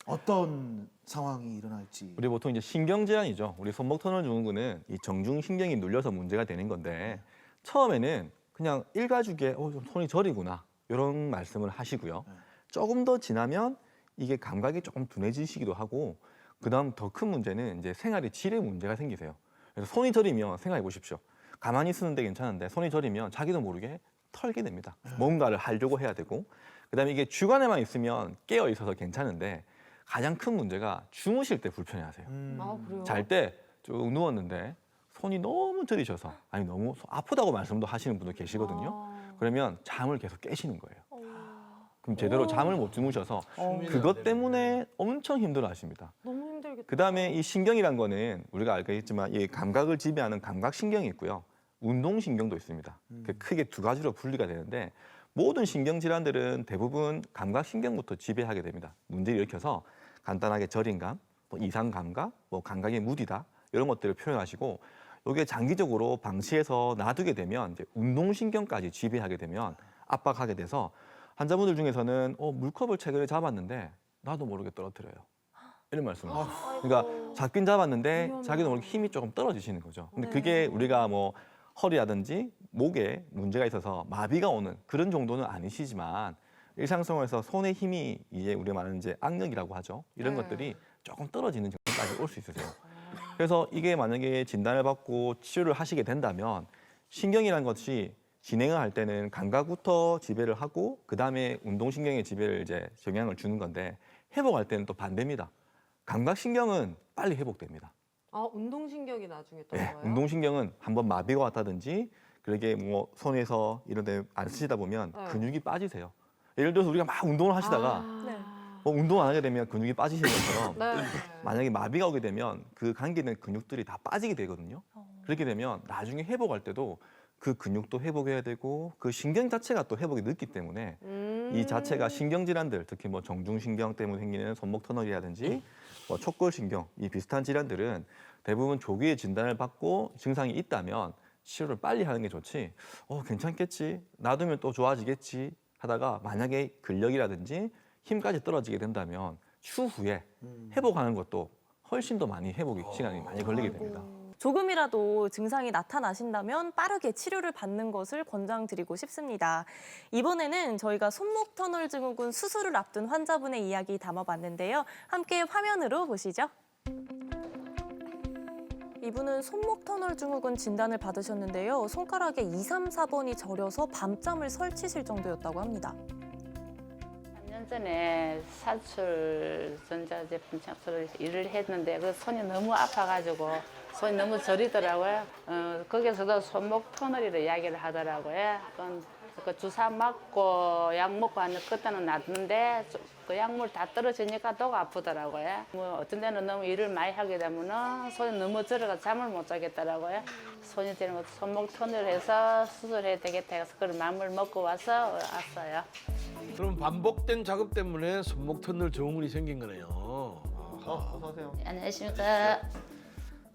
어떤 상황이 일어날지. 우리 보통 이제 신경질환이죠. 우리 손목 터널 증후군은 이 정중신경이 눌려서 문제가 되는 건데 처음에는 그냥 일가족에 좀 손이 저리구나 이런 말씀을 하시고요. 조금 더 지나면 이게 감각이 조금 둔해지시기도 하고 그다음 더 큰 문제는 이제 생활의 질에 문제가 생기세요. 그래서 손이 저리면 생각해 보십시오. 가만히 쓰는데 괜찮은데 손이 저리면 자기도 모르게 털게 됩니다. 뭔가를 하려고 해야 되고 그다음에 이게 주간에만 있으면 깨어 있어서 괜찮은데 가장 큰 문제가 주무실 때 불편해하세요. 아, 그래요? 잘 때 쭉 누웠는데 손이 너무 저리셔서 아니 너무 아프다고 말씀도 하시는 분도 계시거든요. 그러면 잠을 계속 깨시는 거예요. 그럼 제대로 잠을 못 주무셔서 그것 때문에 엄청 힘들어하십니다. 너무 힘들겠다. 그다음에 이 신경이란 거는 우리가 알겠지만 이 감각을 지배하는 감각신경이 있고요. 운동신경도 있습니다. 그 크게 두 가지로 분리가 되는데 모든 신경 질환들은 대부분 감각신경부터 지배하게 됩니다. 문제를 일으켜서 간단하게 저림감, 뭐 이상 감각, 뭐 감각이 무디다 이런 것들을 표현하시고 이게 장기적으로 방치해서 놔두게 되면 이제 운동신경까지 지배하게 되면 압박하게 돼서 환자분들 중에서는 물컵을 최근에 잡았는데 나도 모르게 떨어뜨려요. 이런 말씀을 하세요. 그러니까 잡긴 잡았는데 자기도 모르게 힘이 조금 떨어지시는 거죠. 근데 그게 우리가 뭐 허리라든지 목에 문제가 있어서 마비가 오는 그런 정도는 아니시지만 일상생활에서 손의 힘이 이제 우리가 말하는 이제 악력이라고 하죠. 이런 네. 것들이 조금 떨어지는 정도까지 올 수 있으세요. 그래서 이게 만약에 진단을 받고 치료를 하시게 된다면 신경이라는 것이 진행을 할 때는 감각부터 지배를 하고 그다음에 운동신경의 지배를 이제 영향을 주는 건데 회복할 때는 또 반대입니다. 감각신경은 빨리 회복됩니다. 아, 운동신경이 나중에 또 네, 와요? 운동신경은 한번 마비가 왔다든지 그러게 뭐 손에서 이런 데 안 쓰시다 보면 네. 근육이 빠지세요. 예를 들어서 우리가 막 운동을 하시다가 뭐 운동 안 하게 되면 근육이 빠지시는 것처럼 네. 만약에 마비가 오게 되면 그 관계된 근육들이 다 빠지게 되거든요. 그렇게 되면 나중에 회복할 때도 그 근육도 회복해야 되고 그 신경 자체가 또 회복이 늦기 때문에 이 자체가 신경질환들 특히 뭐 정중신경 때문에 생기는 손목 터널이라든지 뭐 촉골신경 이 비슷한 질환들은 대부분 조기에 진단을 받고 증상이 있다면 치료를 빨리 하는 게 좋지 괜찮겠지 놔두면 또 좋아지겠지 하다가 만약에 근력이라든지 힘까지 떨어지게 된다면 추후에 회복하는 것도 훨씬 더 많이 회복이 시간이 많이 걸리게 됩니다. 조금이라도 증상이 나타나신다면 빠르게 치료를 받는 것을 권장드리고 싶습니다. 이번에는 저희가 손목 터널 증후군 수술을 앞둔 환자분의 이야기 담아봤는데요. 함께 화면으로 보시죠. 이분은 손목 터널 증후군 진단을 받으셨는데요. 손가락에 2, 3, 4번이 저려서 밤잠을 설치실 정도였다고 합니다. 3년 전에 사출 전자제품 착수를 일을 했는데 그 손이 너무 아파가지고 손이 너무 저리더라고요. 거기서도 손목 터널이라 이야기를 하더라고요. 그 주사 맞고 약 먹고 하는 그때는 낫는데 그 약물 다 떨어지니까 또 아프더라고요. 뭐 어떤 데는 너무 일을 많이 하게 되면은 손이 너무 저려가 잠을 못 자겠더라고요. 손이 되는 것도 손목 터널해서 수술해야 되겠다 해서 그런 마음을 먹고 와서 왔어요. 그럼 반복된 작업 때문에 손목 터널 증후군이 생긴 거네요. 어서 오세요. 안녕하십니까.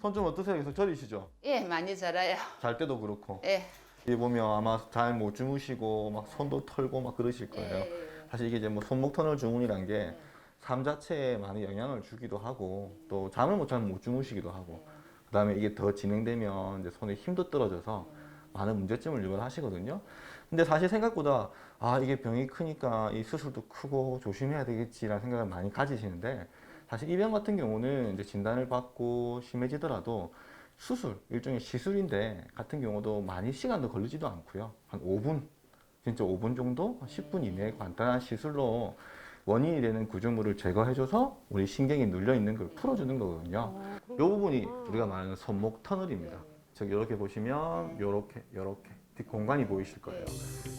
손 좀 어떠세요? 계속 저리시죠? 예, 많이 저려요. 잘 때도 그렇고. 예. 여기 보면 아마 잘 못 주무시고 막 손도 털고 막 그러실 거예요. 사실 이게 이제 뭐 손목 터널 증후군이란 게 삶 자체에 많은 영향을 주기도 하고 또 잠을 못 자면 못 주무시기도 하고 그다음에 이게 더 진행되면 이제 손에 힘도 떨어져서 많은 문제점을 유발하시거든요. 근데 사실 생각보다 아 이게 병이 크니까 이 수술도 크고 조심해야 되겠지라는 생각을 많이 가지시는데 사실 이 병 같은 경우는 이제 진단을 받고 심해지더라도 수술, 일종의 시술인데 같은 경우도 많이 시간도 걸리지도 않고요. 한 5분, 진짜 5분 정도, 10분 이내에 간단한 시술로 원인이 되는 구조물을 제거해줘서 우리 신경이 눌려있는 걸 풀어주는 거거든요. 이 부분이 우리가 말하는 손목 터널입니다. 즉 이렇게 보시면 이렇게 공간이 보이실 거예요.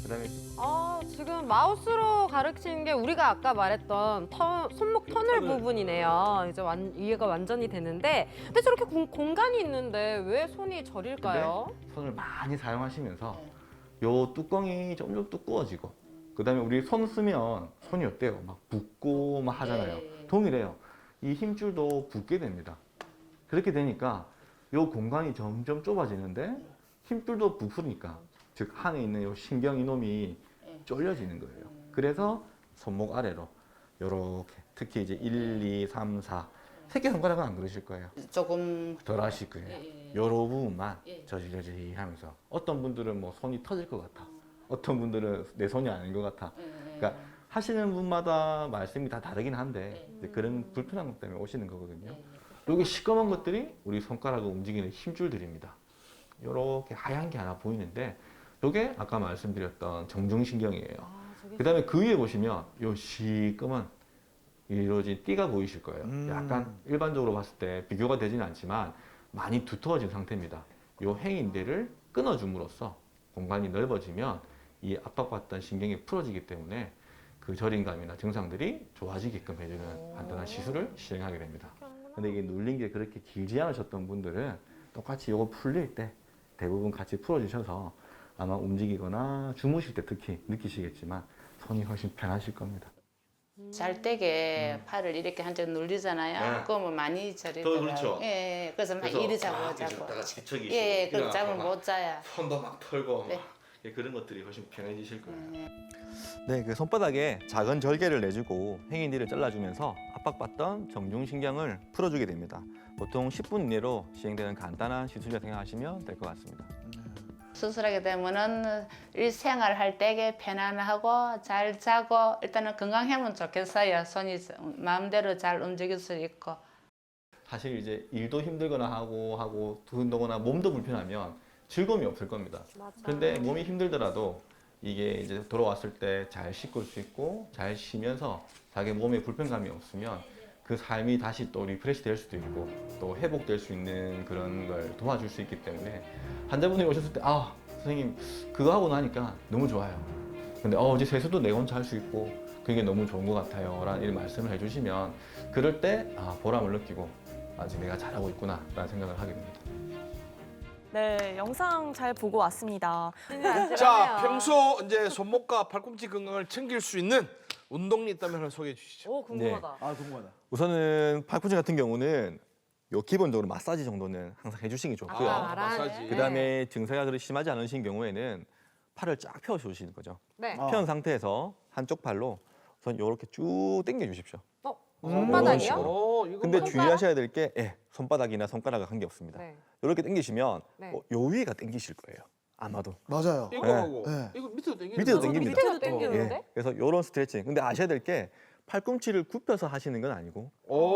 그다음에 지금 마우스로 가르치는 게 우리가 아까 말했던 손목 터널 부분이네요. 이제 이해가 완전히 되는데, 근데 저렇게 공간이 있는데 왜 손이 저릴까요? 손을 많이 사용하시면서 요 뚜껑이 점점 두꺼워지고 그다음에 우리 손 쓰면 손이 어때요? 막 붓고 막 하잖아요. 동일해요. 이 힘줄도 붓게 됩니다. 그렇게 되니까 요 공간이 점점 좁아지는데 힘줄도 부풀으니까 즉 안에 있는 요 신경 이놈이 쫄려지는 거예요. 그래서 손목 아래로 요렇게 특히 이제 1, 2, 3, 4 새끼 손가락은 안 그러실 거예요. 조금 덜 하실 거예요. 요런 부분만 저지저지 하면서 어떤 분들은 뭐 손이 터질 것 같아. 어떤 분들은 내 손이 아닌 것 같아. 그러니까 하시는 분마다 말씀이 다 다르긴 한데 이제 그런 불편한 것 때문에 오시는 거거든요. 여기 시꺼먼 것들이 우리 손가락을 움직이는 힘줄들입니다. 요렇게 하얀 게 하나 보이는데 요게 아까 말씀드렸던 정중신경이에요. 그다음에 그 위에 보시면 요 시꺼먼 이루어진 띠가 보이실 거예요. 약간 일반적으로 봤을 때 비교가 되지는 않지만 많이 두터워진 상태입니다. 요 행인대를 끊어줌으로써 공간이 넓어지면 이 압박받던 신경이 풀어지기 때문에 그 저림감이나 증상들이 좋아지게끔 해주는 간단한 시술을 시행하게 됩니다. 근데 이게 눌린 게 그렇게 길지 않으셨던 분들은 똑같이 요거 풀릴 때 대부분 같이 풀어주셔서 아마 움직이거나 주무실 때 특히 느끼시겠지만 손이 훨씬 편하실 겁니다. 잘 때게 팔을 이렇게 한쪽 눌리잖아요. 그러면 많이 저리더라고요. 그렇죠. 예, 그래서 막 이리 자고 자고. 뒤척이시고 예, 그 잠을 못 자요. 손도 막 털고 네. 막 그런 것들이 훨씬 편해지실 거예요. 네, 그 손바닥에 작은 절개를 내주고 행인디를 잘라주면서 압박받던 정중신경을 풀어주게 됩니다. 보통 10분 이내로 시행되는 간단한 시술이라 생각하시면 될 것 같습니다. 수술하게 되면은 일생활할 때게 편안하고 잘 자고 일단은 건강하면 좋겠어요. 손이 마음대로 잘 움직일 수 있고. 사실 이제 일도 힘들거나 하고 더군다나 몸도 불편하면 즐거움이 없을 겁니다. 그런데 몸이 힘들더라도 이게 이제 돌아왔을 때 잘 씻을 수 있고 잘 쉬면서 자기 몸에 불편감이 없으면 그 삶이 다시 또 리프레시 될 수도 있고 또 회복될 수 있는 그런 걸 도와줄 수 있기 때문에 환자분이 오셨을 때 아 선생님 그거 하고 나니까 너무 좋아요. 근데 이제 세수도 내 혼자 할 수 있고 그게 너무 좋은 것 같아요 라는 이런 말씀을 해주시면 그럴 때 보람을 느끼고 아직 내가 잘하고 있구나 라는 생각을 하게 됩니다. 네, 영상 잘 보고 왔습니다. 자, 평소 이제 손목과 팔꿈치 건강을 챙길 수 있는 운동이 있다면 하나 소개해 주시죠. 오, 궁금하다. 아, 궁금하다. 우선은 팔꿈치 같은 경우는 요 기본적으로 마사지 정도는 항상 해주시는 게 좋고요. 마사지. 그다음에 증세가 그리 심하지 않으신 경우에는 팔을 쫙 펴주시는 거죠. 네. 편 상태에서 한쪽 팔로 우선 이렇게 쭉 당겨 주십시오. 손바닥이요? 이거 근데 뭐- 주의하셔야 될 게 손바닥이나 손가락과 관계없습니다. 네. 이렇게 당기시면 네. 요 위에가 당기실 거예요. 아마도. 맞아요. 이거 네. 하고 네. 이거 밑에도 당기는 밑에도 거야. 당깁니다. 밑에도 당기는데? 예. 그래서 이런 스트레칭. 근데 아셔야 될 게 팔꿈치를 굽혀서 하시는 건 아니고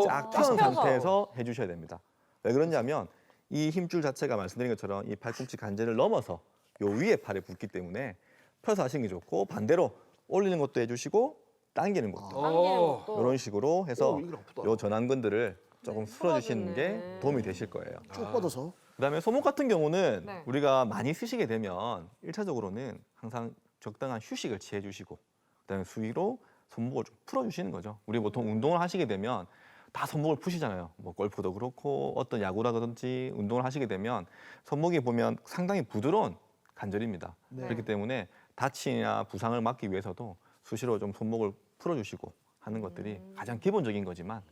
쫙 펴는 펴서. 상태에서 해주셔야 됩니다. 왜 그러냐면 이 힘줄 자체가 말씀드린 것처럼 이 팔꿈치 관절을 넘어서 요 위에 팔에 붙기 때문에 펴서 하시는 게 좋고 반대로 올리는 것도 해주시고 당기는 것도 당기는 것도. 이런 식으로 해서 이거 아프다. 요 전완근들을 조금 풀어주시는 게 풀어주네. 도움이 되실 거예요. 쭉 뻗어서. 그다음에 손목 같은 경우는 네. 우리가 많이 쓰시게 되면 1차적으로는 항상 적당한 휴식을 취해 주시고 그다음에 수위로 손목을 좀 풀어 주시는 거죠. 우리 보통 운동을 하시게 되면 다 손목을 푸시잖아요. 뭐 골프도 그렇고 어떤 야구라든지 운동을 하시게 되면 손목이 보면 상당히 부드러운 관절입니다. 네. 그렇기 때문에 다치나 부상을 막기 위해서도 수시로 좀 손목을 풀어 주시고 하는 것들이 가장 기본적인 거지만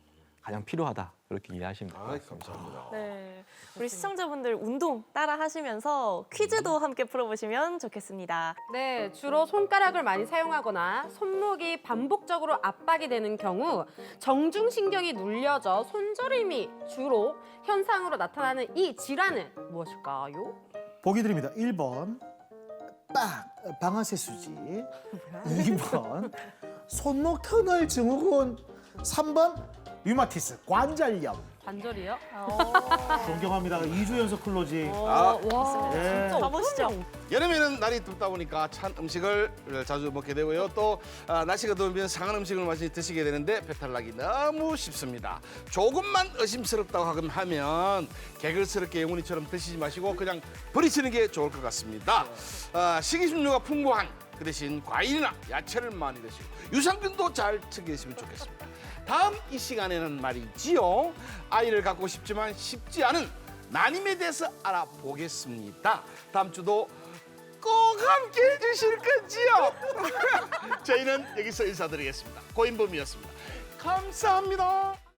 가장 필요하다 이렇게 이해하시면 될 것 같습니다. 감사합니다. 네. 우리 시청자분들 운동 따라 하시면서 퀴즈도 함께 풀어보시면 좋겠습니다. 네, 주로 손가락을 많이 사용하거나 손목이 반복적으로 압박이 되는 경우 정중신경이 눌려져 손저림이 주로 현상으로 나타나는 이 질환은 무엇일까요? 보기 드립니다. 1번 방아쇠수지, 2번 손목 터널 증후군, 3번 류마티스 관절염. 관절이요? 존경합니다. 2주 연속 클로징. 아, 와, 네. 진짜 가보시죠. 여름에는 날이 덥다 보니까 찬 음식을 자주 먹게 되고요. 또 날씨가 더우면 상한 음식을 많이 드시게 되는데 배탈 나기 너무 쉽습니다. 조금만 의심스럽다고 하면 개걸스럽게 영훈이처럼 드시지 마시고 그냥 버리시는 게 좋을 것 같습니다. 식이섬유가 풍부한 그 대신 과일이나 야채를 많이 드시고 유산균도 잘 챙기시면 좋겠습니다. 다음 이 시간에는 말이지요. 아이를 갖고 싶지만 쉽지 않은 난임에 대해서 알아보겠습니다. 다음 주도 꼭 함께 해주실 거지요? 저희는 여기서 인사드리겠습니다. 고인범이었습니다. 감사합니다.